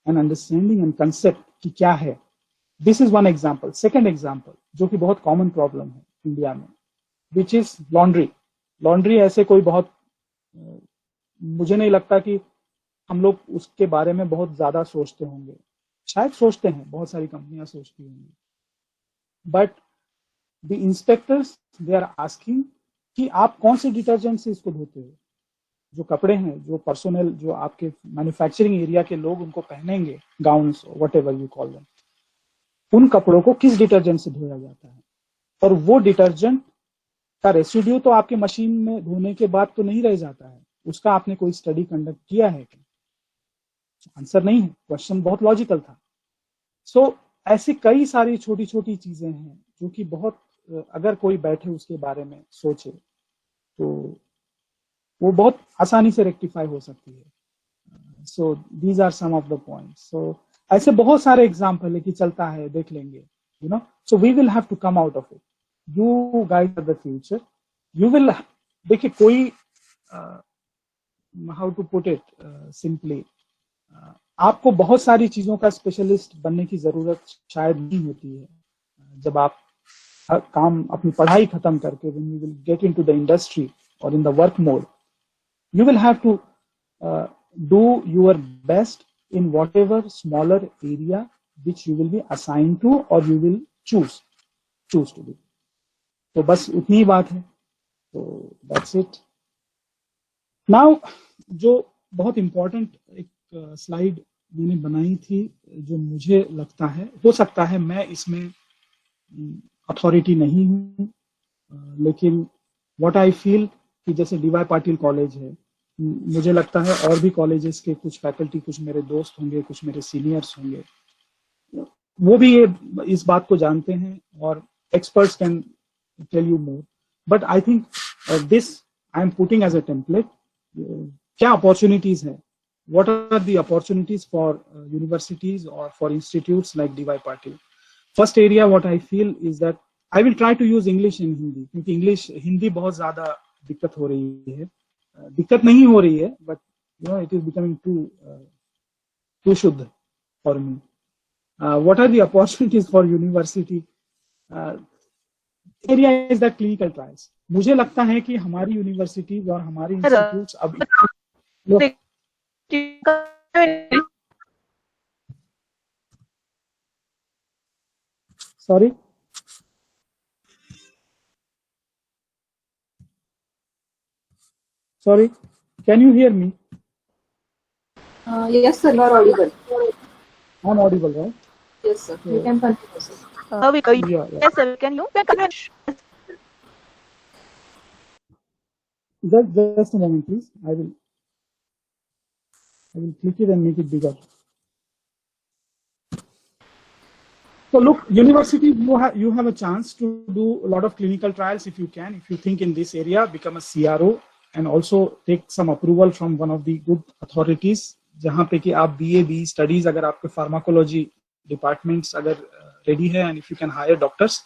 Speaker 2: an understanding and concept कि क्या है. This is one example. Second example, जो कि बहुत common problem है India में, which is laundry. Laundry ऐसे कोई बहुत, मुझे नहीं लगता कि हम लोग उसके बारे में बहुत ज्यादा सोचते होंगे. शायद सोचते हैं, बहुत सारी कंपनियां सोचती होंगी. But the inspectors they are asking कि आप कौन से डिटर्जेंट से इसको धोते हो. जो कपड़े हैं, जो पर्सोनल, जो आपके मैन्युफैक्चरिंग एरिया के लोग उनको पहनेंगे, gowns what ever you call them, उन कपड़ों को किस डिटर्जेंट से धोया जाता है. और वो डिटर्जेंट का रेसिड्यू तो आपके मशीन में धोने के बाद तो नहीं रह जाता है, उसका आपने कोई स्टडी कंडक्ट किया है क्या? आंसर नहीं है. क्वेश्चन बहुत लॉजिकल था. सो ऐसी कई सारी छोटी छोटी चीजें हैं जो कि बहुत, अगर कोई बैठे उसके बारे में सोचे तो वो बहुत आसानी से रेक्टिफाई हो सकती है. So these are some of the points. So ऐसे बहुत सारे एग्जाम्पल है कि चलता है, देख लेंगे, so we will have to come out of it. You guys are the future. You will, देखिए कोई, how to put it simply, आपको बहुत सारी चीजों का स्पेशलिस्ट बनने की जरूरत शायद नहीं होती है. जब आप काम, अपनी पढ़ाई खत्म करके when you will get into the industry or in the work mode, you will have to do your best in whatever smaller area which you will be assigned to or you will choose to do. तो बस उतनी ही बात है. तो that's it. Now जो बहुत important एक slide मैंने बनाई थी, जो मुझे लगता है, हो सकता है मैं इसमें अथॉरिटी नहीं हूँ, लेकिन व्हाट आई फील कि जैसे DY पाटिल कॉलेज है, मुझे लगता है और भी कॉलेजेस के कुछ फैकल्टी, कुछ मेरे दोस्त होंगे, कुछ मेरे सीनियर्स होंगे, वो भी ये इस बात को जानते हैं और experts can tell you more. But I think this I am putting as a template. क्या opportunities है? What are the opportunities for universities or for institutes like DY Patil? First area what I feel is that I will try to use English and Hindi, क्योंकि English, Hindi बहुत ज़्यादा दिक्कत हो रही है. दिक्कत नहीं हो रही है, but it is becoming too शुद्ध for me. What are the opportunities for university? Area is the clinical trials. मुझे लगता है कि हमारी यूनिवर्सिटीज और हमारे इंस्टीट्यूट्स अब, sorry can you hear me?
Speaker 1: Yes, sir, you are audible.
Speaker 2: I am audible, right?
Speaker 1: Yes, sir. You can continue, sir.
Speaker 3: Yes, sir. Can you continue?
Speaker 2: Just a moment, please. I will click it and make it bigger. So look, university, you have a chance to do a lot of clinical trials if you can. If you think in this area, become a CRO and also take some approval from one of the good authorities. जहाँ पे कि आप BA studies, अगर आपके pharmacology departments अगर ready है, and if you can hire doctors,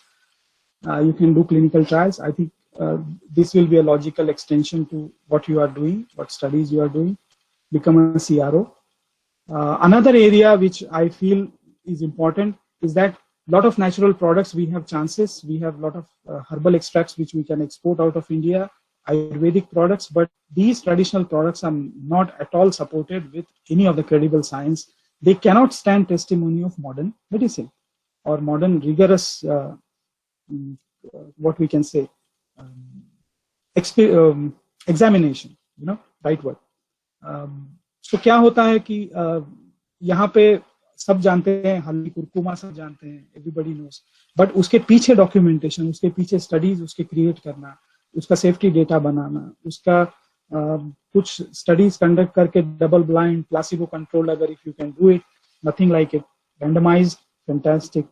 Speaker 2: you can do clinical trials. I think this will be a logical extension to what you are doing, what studies you are doing. Become a CRO. Another area which I feel is important is that lot of natural products, we have chances. We have lot of herbal extracts which we can export out of India, Ayurvedic products, but these traditional products are not at all supported with any of the credible science. They cannot stand testimony of modern medicine. or modern rigorous, what we can say, examination, right word. So क्या होता है कि यहाँ पे सब जानते हैं, हल्दी कुरकुमा सब जानते हैं, everybody knows, but उसके पीछे डॉक्यूमेंटेशन, उसके पीछे स्टडीज उसके क्रिएट करना, उसका सेफ्टी डेटा बनाना, उसका कुछ स्टडीज कंडक्ट करके डबल ब्लाइंड प्लासिबो कंट्रोल, अगर if you can do it, nothing like it, randomised, fantastic.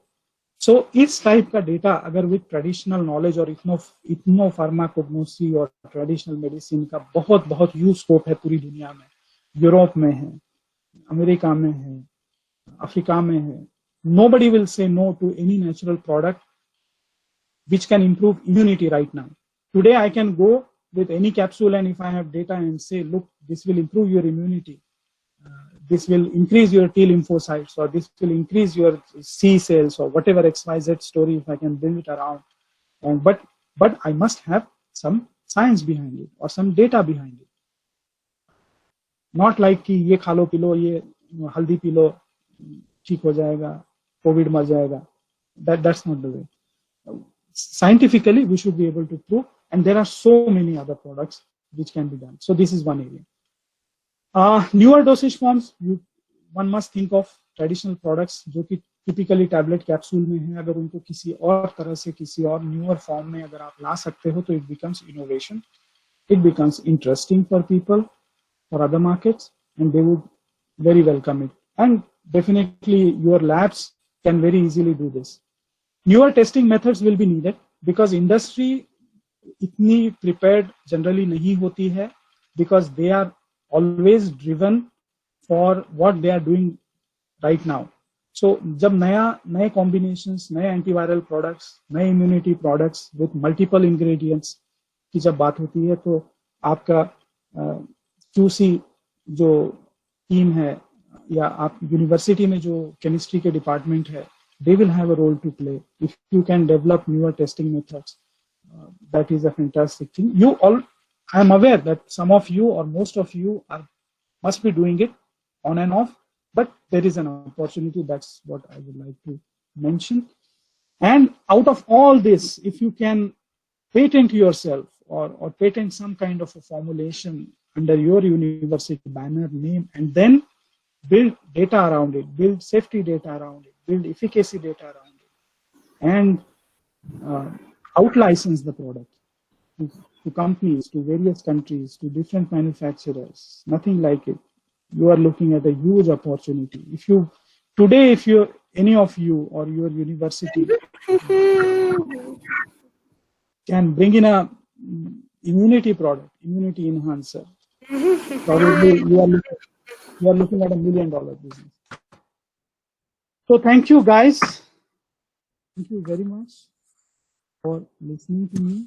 Speaker 2: So इस टाइप का डेटा अगर विद ट्रेडिशनल नॉलेज और इथनो फार्माकोग्नोसी और ट्रेडिशनल मेडिसिन का बहुत बहुत यूज स्कोप है पूरी दुनिया में. यूरोप में है, अमेरिका में है, अफ्रीका में है. Nobody will say no to any natural product which can improve immunity right now. Today I can go with any capsule, and if I have data and say, look, this will improve your immunity, this will increase your T lymphocytes, or this will increase your C cells, or whatever XYZ story, if I can bring it around. And but I must have some science behind it or some data behind it. Not like कि ये खा लो P low, ये हल्दी P low ठीक हो जाएगा, Covid मर जाएगा. That's not the way. Scientifically, we should be able to prove, and there are so many other products which can be done. So this is one area. Newer dosage forms, one must think of traditional products जो कि typically tablet capsule में है. अगर उनको किसी और तरह से किसी और newer form में अगर आप ला सकते हो, तो it becomes innovation. It becomes interesting for people, for other markets, and they would very welcome it. And definitely your labs can very easily do this. Newer testing methods will be needed because industry इतनी prepared generally नहीं होती है, because they are always driven for what they are doing right now. So जब नए combinations, नए antiviral products, नए immunity products with multiple ingredients की जब बात होती है, तो आपका QC जो टीम है या आप यूनिवर्सिटी में जो केमिस्ट्री के डिपार्टमेंट है, they will have a role to play. If you can develop newer testing methods, that is a fantastic thing. I am aware that some of you or most of you must be doing it on and off, but there is an opportunity. That's what I would like to mention. And out of all this, if you can patent yourself or patent some kind of a formulation under your university banner name, and then build data around it, build safety data around it, build efficacy data around it, and out-license the product to companies, to various countries, to different manufacturers. Nothing like it. You are looking at a huge opportunity. If any of you or your university can bring in a immunity product, immunity enhancer, probably you are looking at $1 million business. So thank you guys. Thank you very much for listening to me.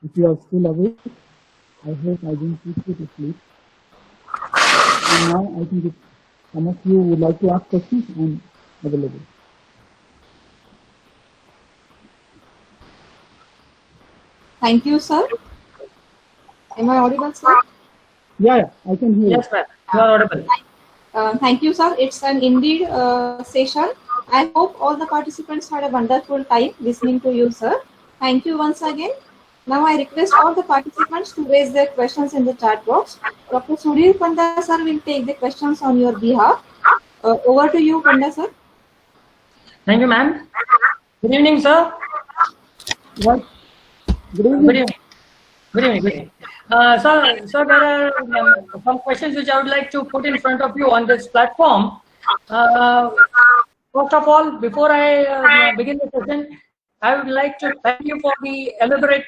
Speaker 2: If you are still awake, I hope I didn't put you to sleep. And now I think if some of you would like to ask questions, I'm available.
Speaker 1: Thank you, sir. Am I audible, sir?
Speaker 2: Yeah, I can hear you.
Speaker 6: Yes, ma'am. You are audible.
Speaker 1: Thank you, sir. It's an indeed session. I hope all the participants had a wonderful time listening to you, sir. Thank you once again. Now I request all the participants to raise their questions in the chat box. Dr. Sudhir Panda, sir, will take the questions on your behalf. Over to you, Panda, sir.
Speaker 6: Thank you, ma'am. Good evening, sir.
Speaker 2: What? Good evening.
Speaker 6: Good evening. Good evening. Good evening. So there are some questions which I would like to put in front of you on this platform. First of all, before I begin the session, I would like to thank you for the elaborate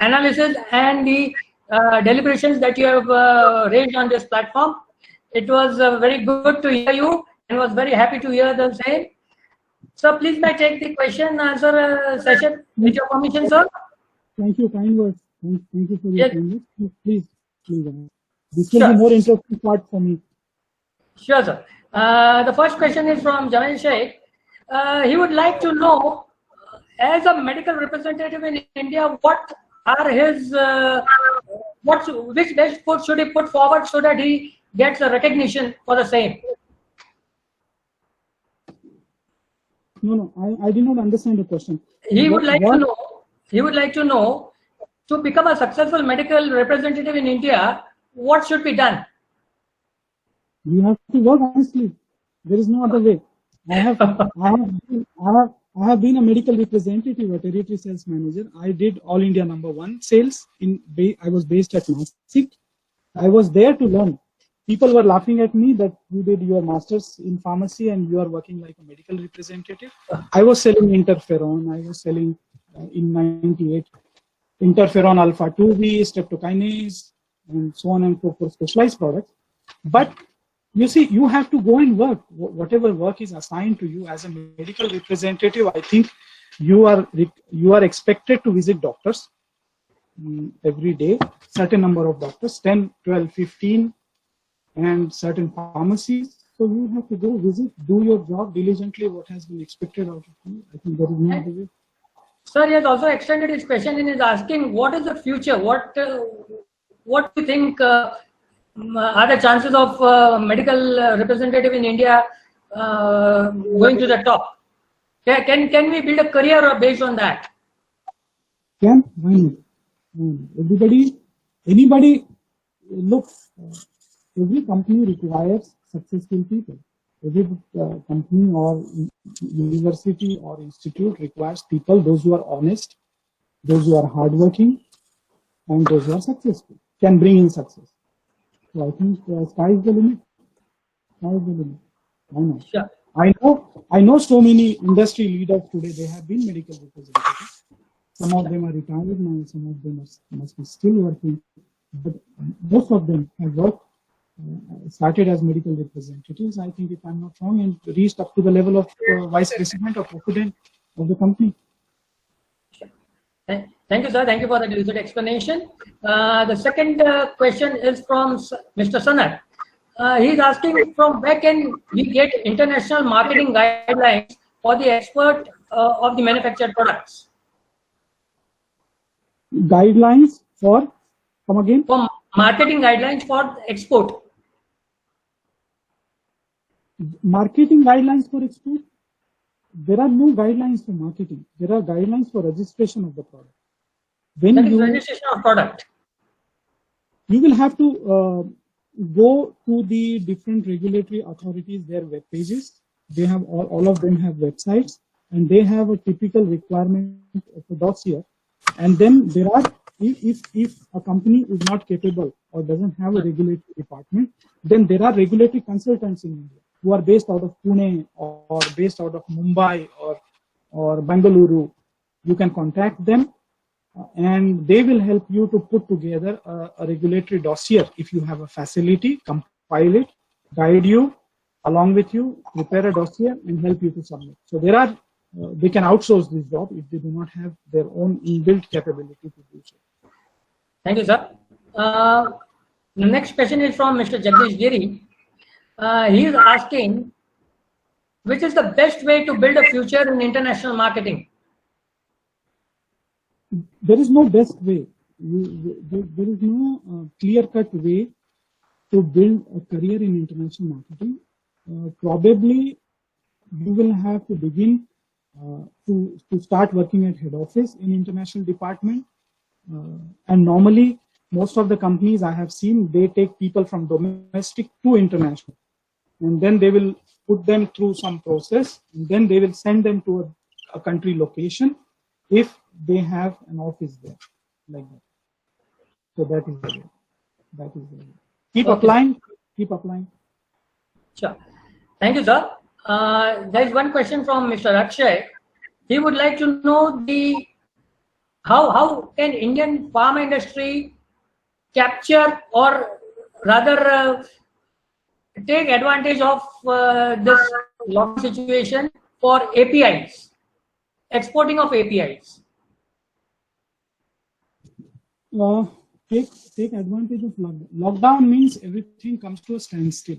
Speaker 6: analysis and the deliberations that you have raised on this platform. It was very good to hear you and was very happy to hear the same. So please may I take the question and answer session with your permission, sir.
Speaker 2: Thank you, kind words. Thank you for your
Speaker 6: Yes.
Speaker 2: kindness. Please. This will be more interesting part for me.
Speaker 6: Sure, sir. The first question is from Jamil Sheikh. He would like to know, as a medical representative in India, what are his which best foot should he put forward so that he gets a recognition for the same?
Speaker 2: No, I did not understand the question.
Speaker 6: He would like to
Speaker 2: What-
Speaker 6: know. He would like to know, to become a successful medical representative in India, what should be done?
Speaker 2: You have to work honestly. There is no other way. I have been a medical representative, a territory sales manager. I did all India #1 sales. I was based at Nashik. I was there to learn. People were laughing at me that you did your master's in pharmacy and you are working like a medical representative. I was selling interferon. I was selling in '98 interferon alpha 2B, streptokinase, and so on and so forth, specialized products. But you see, you have to go and work. Whatever work is assigned to you as a medical representative, I think you are expected to visit doctors every day, certain number of doctors, 10, 12, 15, and certain pharmacies. So you have to go visit, do your job diligently, what has been expected out of you. I think there is no other way.
Speaker 6: Sir, he has also extended his question and is asking, what is the future? What do you think are the chances of medical representative in India going to the top? Can we build a career based on that?
Speaker 2: Why not? Anybody, look, every company requires successful people. Every company or university or institute requires people, those who are honest, those who are hardworking, and those who are successful, can bring in success. So I think sky is the limit. Sky is the limit. Why not?
Speaker 6: Sure.
Speaker 2: I know so many industry leaders today, they have been medical representatives. Some of them are retired now, some of them must be still working, but most of them have worked, started as medical representatives, I think, if I'm not wrong, and reached up to the level of vice president or president of the company.
Speaker 6: Thank you, sir. Thank you for the lucid explanation. The second question is from Mr. Sanat. He's asking, from where can we get international marketing guidelines for the export of the manufactured products?
Speaker 2: Guidelines for, come again?
Speaker 6: For marketing guidelines for export.
Speaker 2: Marketing guidelines for export? There are no guidelines for marketing. There are guidelines for registration of the product. When
Speaker 6: That is registration of product.
Speaker 2: You will have to go to the different regulatory authorities, their web pages. They have all of them have websites, and they have a typical requirement of a dossier. And then there are, if a company is not capable or doesn't have a regulatory department, then there are regulatory consultants in India who are based out of Pune or based out of Mumbai or Bengaluru. You can contact them and they will help you to put together a regulatory dossier. If you have a facility, compile it, guide you, along with you, prepare a dossier and help you to submit. So there are, they can outsource this job if they do not have their own inbuilt capability to do so.
Speaker 6: Thank you, sir. The next question is from Mr. Jagdish Giri. He is asking, which is the best way to build a future in international marketing?
Speaker 2: There is no best way. There is no clear-cut way to build a career in international marketing. Probably you will have to begin to start working at head office in international department. And normally, most of the companies I have seen, they take people from domestic to international. And then they will put them through some process, and then they will send them to a country location if they have an office there, like that. So that is the way. That is the way. Keep applying. Keep applying.
Speaker 6: Sure. Thank you, sir. There is one question from Mr. Akshay. He would like to know how can Indian pharma industry capture or rather take advantage of this lockdown situation for APIs, exporting of APIs?
Speaker 2: Take advantage of lockdown. Lockdown means everything comes to a standstill,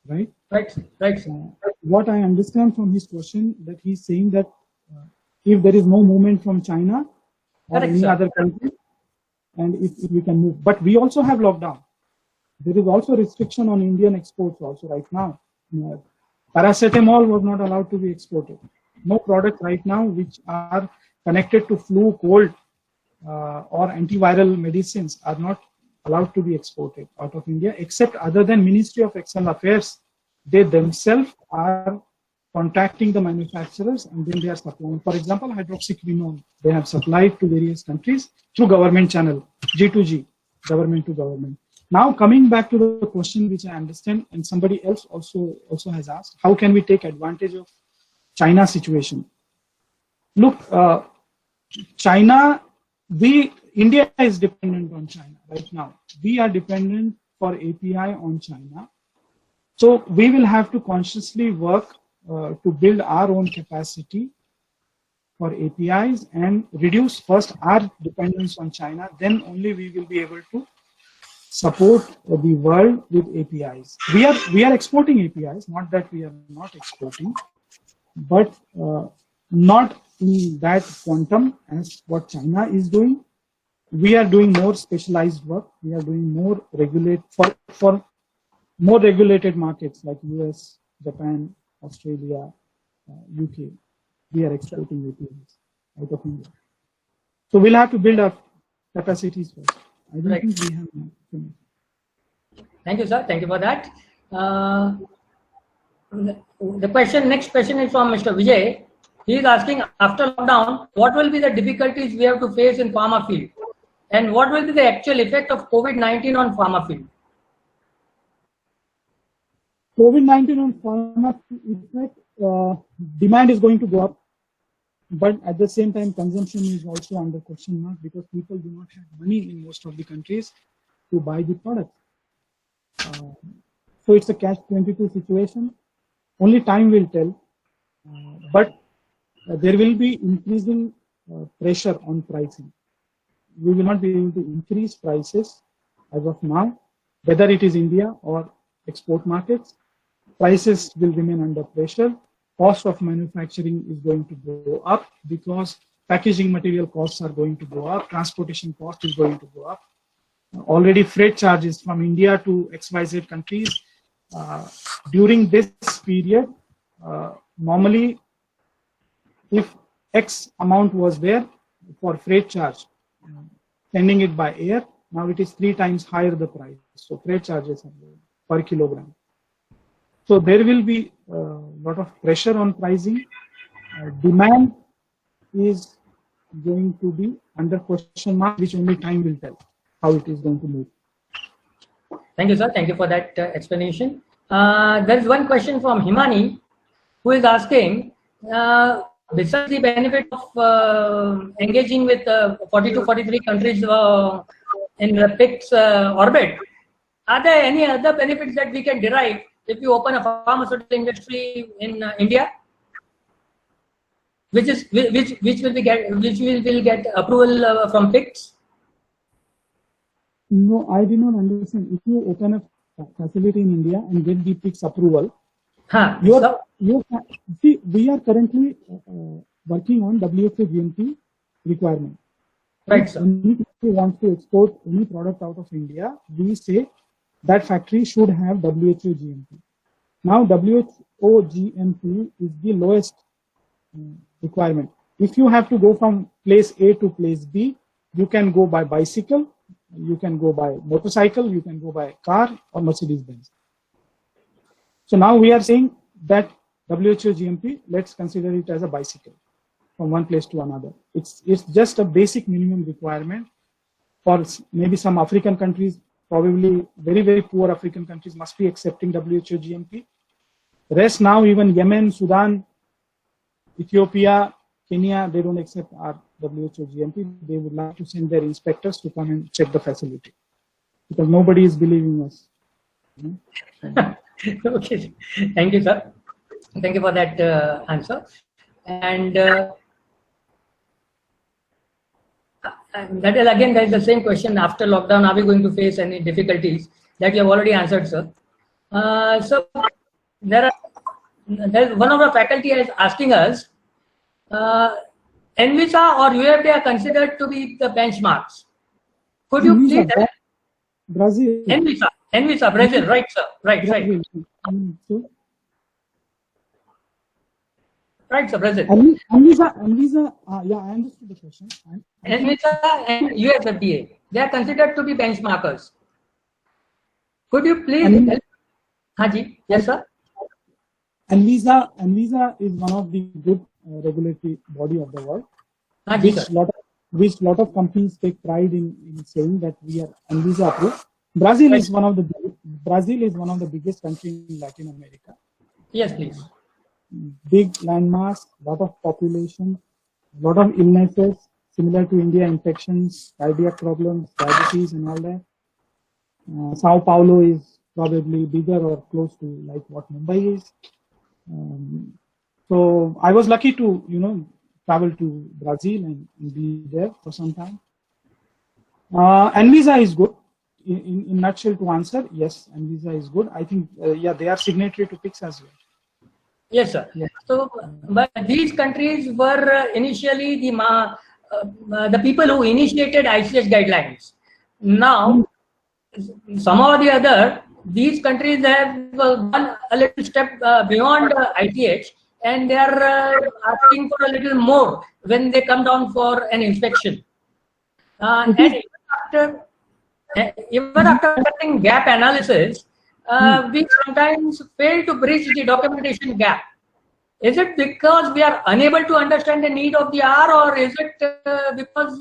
Speaker 2: right?
Speaker 6: Right.
Speaker 2: What I understand from his question, that he's saying that if there is no movement from China or any other country, and if we can move, but we also have lockdown. There is also restriction on Indian exports also right now. Paracetamol was not allowed to be exported. No product right now which are connected to flu, cold, or antiviral medicines are not allowed to be exported out of India, except other than Ministry of External Affairs. They themselves are contacting the manufacturers and then they are supplying. For example, hydroxyquinone, they have supplied to various countries through government channel, G2G, government to government. Now coming back to the question which I understand and somebody else also has asked, how can we take advantage of China situation? Look, India is dependent on China right now. We are dependent for API on China. So we will have to consciously work to build our own capacity for APIs and reduce first our dependence on China. Then only we will be able to support the world with APIs. We are exporting APIs, not that we are not exporting, but not in that quantum as what China is doing. We are doing more specialized work. We are doing more for more regulated markets like US, Japan, Australia, UK. We are exporting APIs out of India. So we'll have to build up capacities first. I don't think we have enough.
Speaker 6: Thank you, sir. Thank you for that. Next question is from Mr. Vijay. He is asking, after lockdown, what will be the difficulties we have to face in pharma field? And what will be the actual effect of COVID-19 on pharma field?
Speaker 2: COVID-19 on pharma effect, demand is going to go up, but at the same time, consumption is also under question mark because people do not have money in most of the countries to buy the product. So it's a catch-22 situation. Only time will tell, but there will be increasing pressure on pricing. We will not be able to increase prices as of now, whether it is India or export markets. Prices will remain under pressure. Cost of manufacturing is going to go up because packaging material costs are going to go up. Transportation cost is going to go up. Already freight charges from India to XYZ countries during this period, normally if X amount was there for freight charge, sending it by air, now it is 3 times higher the price. So freight charges are per kilogram. So there will be a lot of pressure on pricing. Demand is going to be under question mark, which only time will tell how it is going to move.
Speaker 6: Thank you, sir. Thank you for that explanation. There is one question from Himani, who is asking, besides the benefit of engaging with 40 to 43 countries in the PICS orbit, are there any other benefits that we can derive if you open a pharmaceutical industry in India, which will get approval from PICS?
Speaker 2: No, I did not understand. If you open a facility in India and get the PICS approval, see, we are currently working on WHO GMP requirement.
Speaker 6: Right, sir.
Speaker 2: If we want to export any product out of India, we say that factory should have WHO GMP. Now, WHO GMP is the lowest requirement. If you have to go from place A to place B, you can go by bicycle, you can go by motorcycle, you can go by car or Mercedes-Benz. So now we are saying that WHO GMP, let's consider it as a bicycle from one place to another. It's just a basic minimum requirement for maybe some African countries, probably very, very poor African countries must be accepting WHO GMP. Rest now, even Yemen, Sudan, Ethiopia, Kenya, they don't accept our WHO GMP. They would like to send their inspectors to come and check the facility because nobody is believing us.
Speaker 6: Okay, thank you, sir. Thank you for that answer. And that is again, there is the same question. After lockdown, are we going to face any difficulties? That you have already answered, sir. So there is one of the faculty is asking us, Anvisa or UFDA are considered to be the benchmarks. Could you please?
Speaker 2: Brazil.
Speaker 6: Anvisa, Brazil, right, sir. Right.
Speaker 2: So,
Speaker 6: Right, sir, Brazil.
Speaker 2: Anvisa, yeah, I understood the question.
Speaker 6: Anvisa and USFDA, they are considered to be benchmarkers. Could you please help? Haji, yes, sir.
Speaker 2: Anvisa is one of the good regulatory body of the world,
Speaker 6: Haji, sir.
Speaker 2: which lot of companies take pride in saying that we are Anvisa approved. Brazil is one of the biggest countries in Latin America.
Speaker 6: Yes, please.
Speaker 2: Big landmass, lot of population, lot of illnesses similar to India, infections, cardiac problems, diabetes, and all that. Sao Paulo is probably bigger or close to like what Mumbai is. So I was lucky to travel to Brazil and be there for some time. Anvisa is good. In nutshell, to answer, yes, Anvisa is good. I think they are signatory to PICS as well.
Speaker 6: Yes, sir.
Speaker 2: Yeah.
Speaker 6: So, but these countries were initially the people who initiated ICH guidelines. Now, somehow or the other, these countries have gone a little step beyond ICH, and they are asking for a little more when they come down for an inspection. And even after conducting gap analysis, we sometimes fail to bridge the documentation gap. Is it because we are unable to understand the need of the hour, or is it because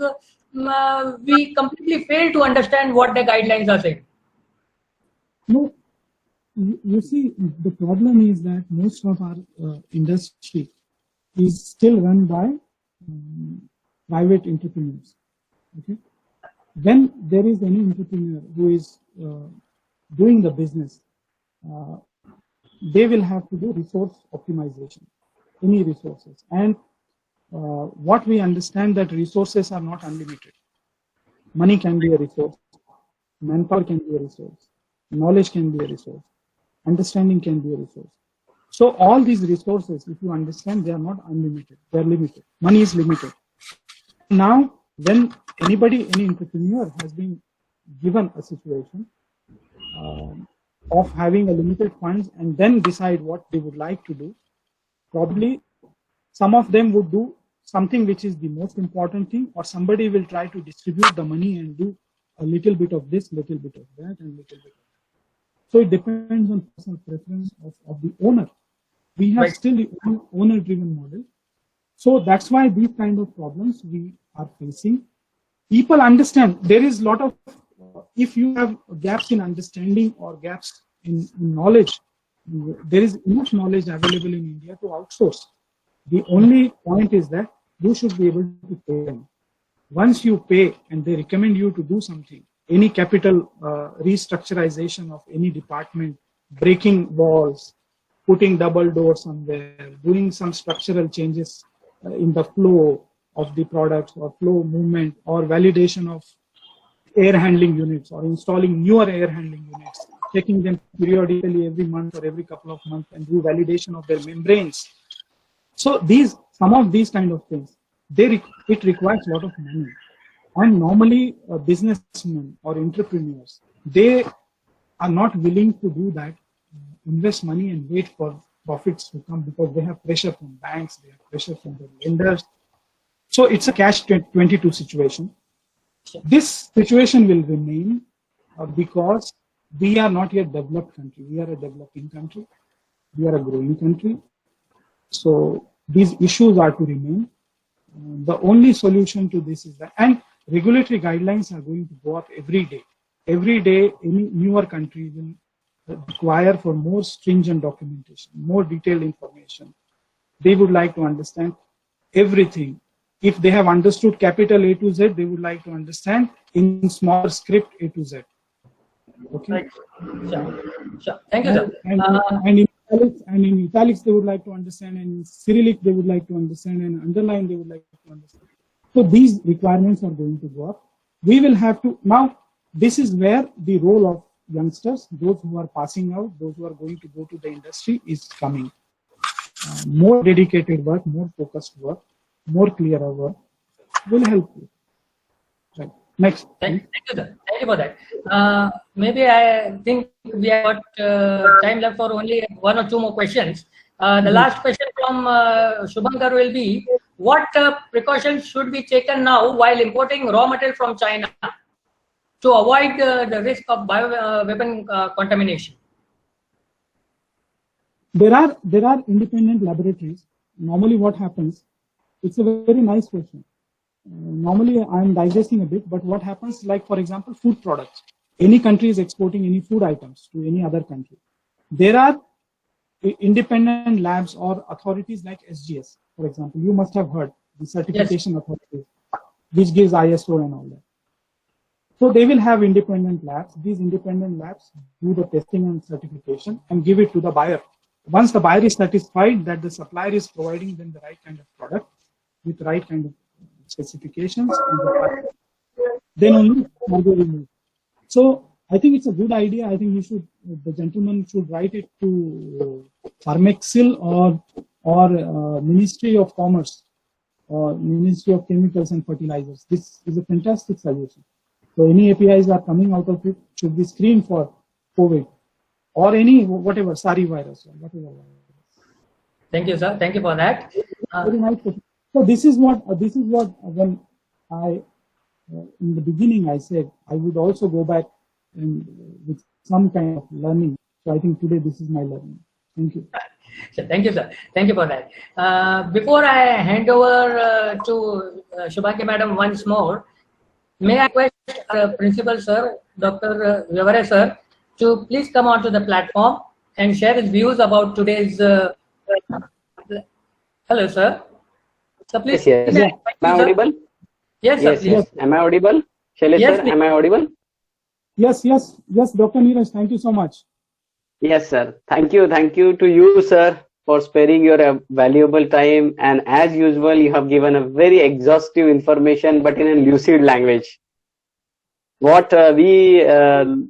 Speaker 6: we completely fail to understand what the guidelines are saying?
Speaker 2: No, you see, the problem is that most of our industry is still run by private entrepreneurs. Okay, when there is any entrepreneur who is doing the business, they will have to do resource optimization, any resources. And what we understand that resources are not unlimited. Money can be a resource, manpower can be a resource, knowledge can be a resource, understanding can be a resource. So all these resources, if you understand, they are not unlimited, they are limited. Money is limited. Now, when any entrepreneur has been given a situation of having a limited funds and then decide what they would like to do, probably some of them would do something which is the most important thing, or somebody will try to distribute the money and do a little bit of this, little bit of that, and little bit of that. So it depends on personal preference of the owner. We have still the owner-driven model. So that's why these kind of problems we are facing. People understand there is a lot of, if you have gaps in understanding or gaps in knowledge, there is enough knowledge available in India to outsource. The only point is that you should be able to pay them. Once you pay and they recommend you to do something, any capital restructurization of any department, breaking walls, putting double doors somewhere, doing some structural changes in the flow of the products or flow movement, or validation of air handling units, or installing newer air handling units, checking them periodically every month or every couple of months, and do validation of their membranes. So some of these kind of things, it requires a lot of money. And normally businessmen or entrepreneurs, they are not willing to do that, invest money and wait for profits to come, because they have pressure from banks, they have pressure from the lenders. So it's a catch-22 situation. This situation will remain because we are not yet a developed country. We are a developing country. We are a growing country. So these issues are to remain. The only solution to this is that, and regulatory guidelines are going to go up every day. Every day, any newer country will require for more stringent documentation, more detailed information. They would like to understand everything. If they have understood capital A to Z, they would like to understand in small script A to Z. Okay.
Speaker 6: Right. Sure. Thank you, sir.
Speaker 2: And in italics, they would like to understand, and in Cyrillic, they would like to understand, and underline, they would like to understand. So these requirements are going to go up. We will have to, now, this is where the role of youngsters, those who are passing out, those who are going to go to the industry, is coming. More dedicated work, more focused work, more clearer work will help you. Right. Next.
Speaker 6: Thank you, sir. Thank you for that. Maybe I think we have got time left for only one or two more questions. The last question from Shubhankar will be, what precautions should be taken now while importing raw material from China to avoid the risk of weapon contamination?
Speaker 2: There are independent laboratories. Normally what happens, it's a very nice question. Normally I'm digesting a bit, but what happens, like for example, food products. Any country is exporting any food items to any other country. There are independent labs or authorities like SGS, for example. You must have heard the certification authority, which gives ISO and all that. So they will have independent labs. These independent labs do the testing and certification and give it to the buyer. Once the buyer is satisfied that the supplier is providing them the right kind of product with the right kind of specifications, then only they will move. So I think it's a good idea. I think the gentleman should write it to Pharmexil or Ministry of Commerce or Ministry of Chemicals and Fertilizers. This is a fantastic solution. So any APIs are coming out of it should be screened for COVID or any whatever SARI virus or whatever virus.
Speaker 6: Thank you, sir. Thank you for that.
Speaker 2: Very nice question. So this is what when I in the beginning I said I would also go back and with some kind of learning. So I think today this is my learning. Thank you.
Speaker 6: Thank you, sir. Thank you for that. Before I hand over to Shubhangi madam once more, may I request Principal Sir, Dr. Vyavare Sir, to please come onto the platform and share his views about today's. Hello, sir. So please.
Speaker 7: Yes. Am I audible?
Speaker 6: Yes, sir.
Speaker 7: Yes, yes. Am I audible? Shailesh
Speaker 6: Yes,
Speaker 7: sir,
Speaker 6: please.
Speaker 7: am I audible?
Speaker 2: Yes, Dr. Neeraj, thank you so much.
Speaker 7: Yes, sir. Thank you to you, sir, for sparing your valuable time. And as usual, you have given a very exhaustive information, but in a lucid language. What we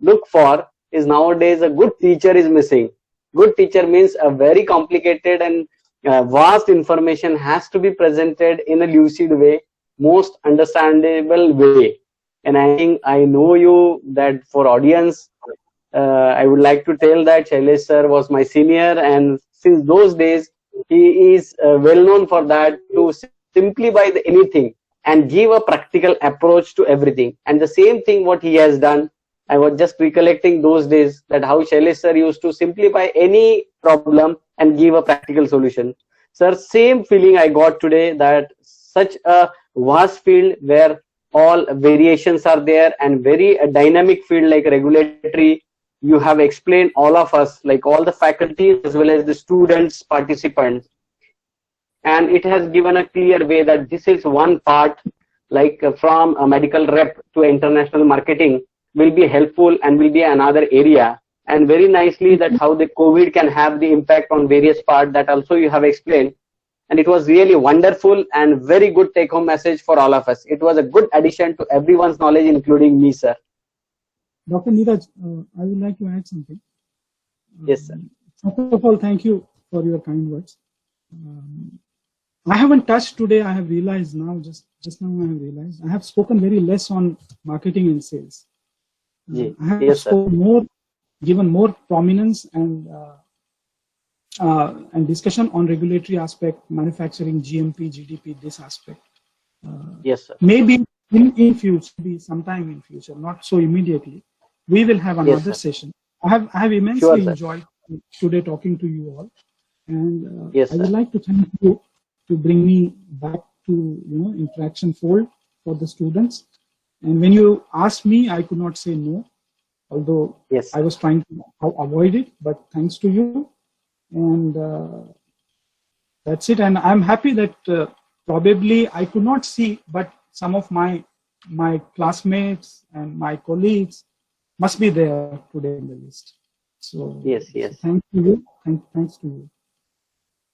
Speaker 7: look for is nowadays a good teacher is missing. Good teacher means a very complicated and vast information has to be presented in a lucid way, most understandable way. And I think I know you that for audience, I would like to tell that Shailesh sir was my senior, and since those days, he is well known for that, to simplify anything and give a practical approach to everything. And the same thing what he has done, I was just recollecting those days that how Shailesh sir used to simplify any problem and give a practical solution. Sir, same feeling I got today, that such a vast field where all variations are there and very dynamic field like regulatory, you have explained all of us, like all the faculty as well as the students, participants. And it has given a clear way that this is one part, like from a medical rep to international marketing will be helpful and will be another area. And very nicely that how the COVID can have the impact on various parts, that also you have explained. And it was really wonderful and very good take-home message for all of us. It was a good addition to everyone's knowledge, including me, sir.
Speaker 2: Dr. Neeraj, I would like to add something.
Speaker 7: Yes, sir.
Speaker 2: First of all, thank you for your kind words. I haven't touched today, I have realized now, just now I have realized, I have spoken very less on marketing and sales. I have
Speaker 7: Yes,
Speaker 2: spoken given more prominence and discussion on regulatory aspect, manufacturing, GMP, GDP, this aspect.
Speaker 7: Yes, sir.
Speaker 2: Maybe in future, sometime in future, not so immediately, we will have another
Speaker 7: Yes,
Speaker 2: session. I have immensely
Speaker 7: Sure,
Speaker 2: enjoyed today talking to you all, and
Speaker 7: Yes,
Speaker 2: I would
Speaker 7: sir.
Speaker 2: like to thank you to bring me back to interaction fold for the students. And when you asked me, I could not say no, although
Speaker 7: Yes,
Speaker 2: I was trying to avoid it, but thanks to you. And that's it. And I'm happy that probably I could not see, but some of my classmates and my colleagues must be there today in the list. So
Speaker 7: yes.
Speaker 2: so thank you. Thanks to you.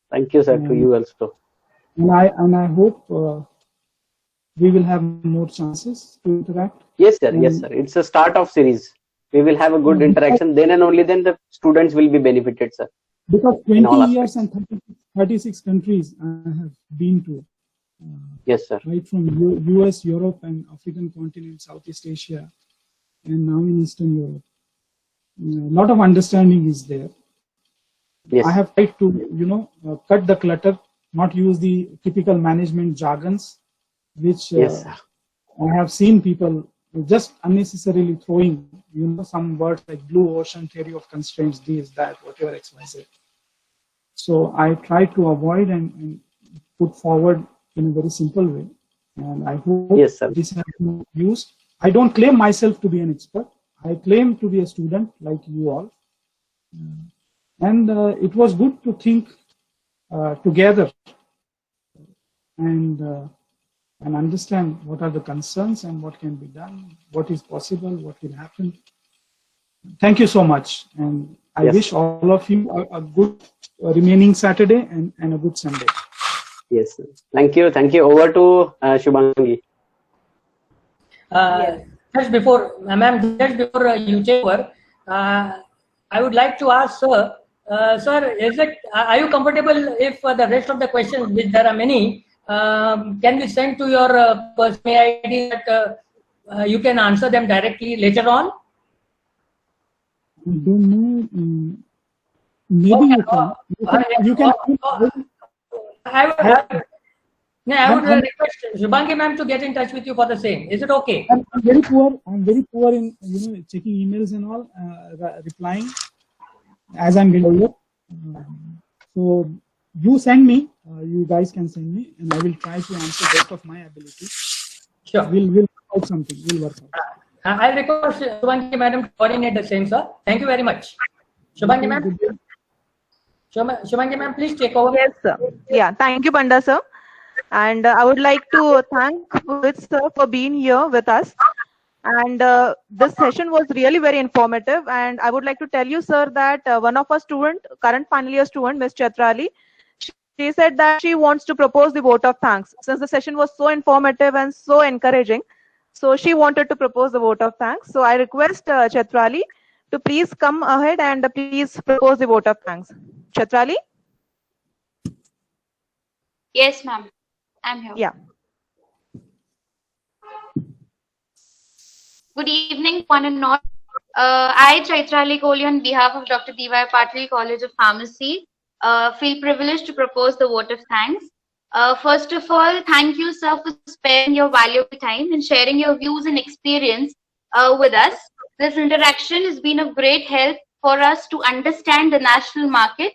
Speaker 7: Thank you, sir, to you also.
Speaker 2: And I hope we will have more chances to interact.
Speaker 7: Yes, sir. Yes, sir. It's a start of series. We will have a good interaction. Then and only then the students will be benefited, sir.
Speaker 2: Because
Speaker 7: In all
Speaker 2: 20 years and 36 countries I have been to.
Speaker 7: Yes, sir.
Speaker 2: right from US, Europe, and African continent, Southeast Asia, and now in Eastern Europe. A lot of understanding is there.
Speaker 7: Yes.
Speaker 2: I have tried to, cut the clutter, not use the typical management jargons, which
Speaker 7: Yes, sir.
Speaker 2: I have seen people just unnecessarily throwing, some words like blue ocean theory of constraints, this, that, whatever, X, Y, Z. So I try to avoid and put forward in a very simple way. And I hope
Speaker 7: Yes, sir.
Speaker 2: this has been used. I don't claim myself to be an expert. I claim to be a student like you all. And it was good to think together and understand what are the concerns and what can be done, what is possible, what will happen. Thank you so much. And I
Speaker 7: Yes.
Speaker 2: wish all of you a good remaining Saturday and a good Sunday.
Speaker 7: Yes, sir. Thank you. Thank you. Over to Shubhangi.
Speaker 6: Just before, ma'am, just before you take over, I would like to ask sir, sir, are you comfortable if the rest of the questions, which there are many, can be sent to your personal ID that you can answer them directly later on?
Speaker 2: I don't know. Maybe
Speaker 6: Okay.
Speaker 2: you can.
Speaker 6: I would request Shubhangi ma'am to get in touch with you for the same. Is it okay?
Speaker 2: I'm very poor. I'm very poor in checking emails and all, replying as I'm below. So you send me. You guys can send me, and I will try to answer best of my ability.
Speaker 6: Sure.
Speaker 2: We'll work out something. We'll work out.
Speaker 6: I'll request Shubhangi madam to coordinate the same, sir. Thank you very much. Shubhangi ma'am. Shubhangi ma'am, please take over.
Speaker 3: Yes, sir. Yeah, thank you, Panda sir. And I would like to thank Purohit sir for being here with us. And this session was really very informative. And I would like to tell you, sir, that one of our student, current final year student, Ms. Chatrali, she said that she wants to propose the vote of thanks. Since the session was so informative and so encouraging, so she wanted to propose the vote of thanks. So I request Chatrali to please come ahead and please propose the vote of thanks. Chatrali?
Speaker 8: Yes, ma'am. I'm here.
Speaker 3: Yeah.
Speaker 8: Good evening, one and all. I, Chaitrali Kohli, on behalf of Dr. D.Y. Patil College of Pharmacy, feel privileged to propose the vote of thanks. First of all, thank you, sir, for sparing your valuable time and sharing your views and experience with us. This interaction has been of great help for us to understand the national market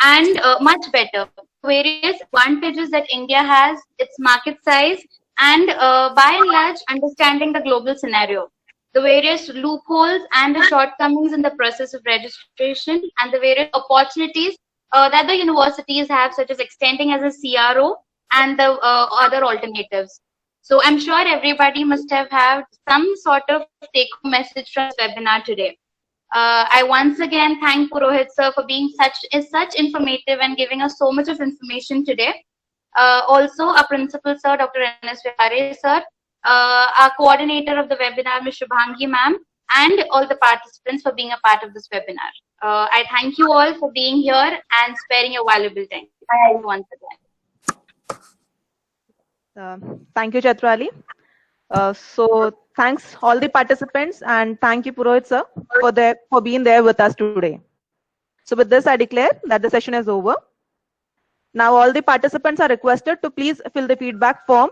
Speaker 8: and much better. Various advantages that India has, its market size, and by and large, understanding the global scenario. The various loopholes and the shortcomings in the process of registration and the various opportunities that the universities have, such as extending as a CRO and the other alternatives. So I'm sure everybody must have had some sort of take-home message from this webinar today. I once again thank Purohit sir for being such informative and giving us so much of information today. Also, our principal sir, Dr. N.S. Vihare sir, our coordinator of the webinar, Ms. Shubhangi ma'am, and all the participants for being a part of this webinar. I thank you all for being here and sparing your valuable time. Thank you once again.
Speaker 3: Thank you, Chatrali. So thanks all the participants and thank you, Purohit sir, for being there with us today. So with this, I declare that the session is over. Now all the participants are requested to please fill the feedback form.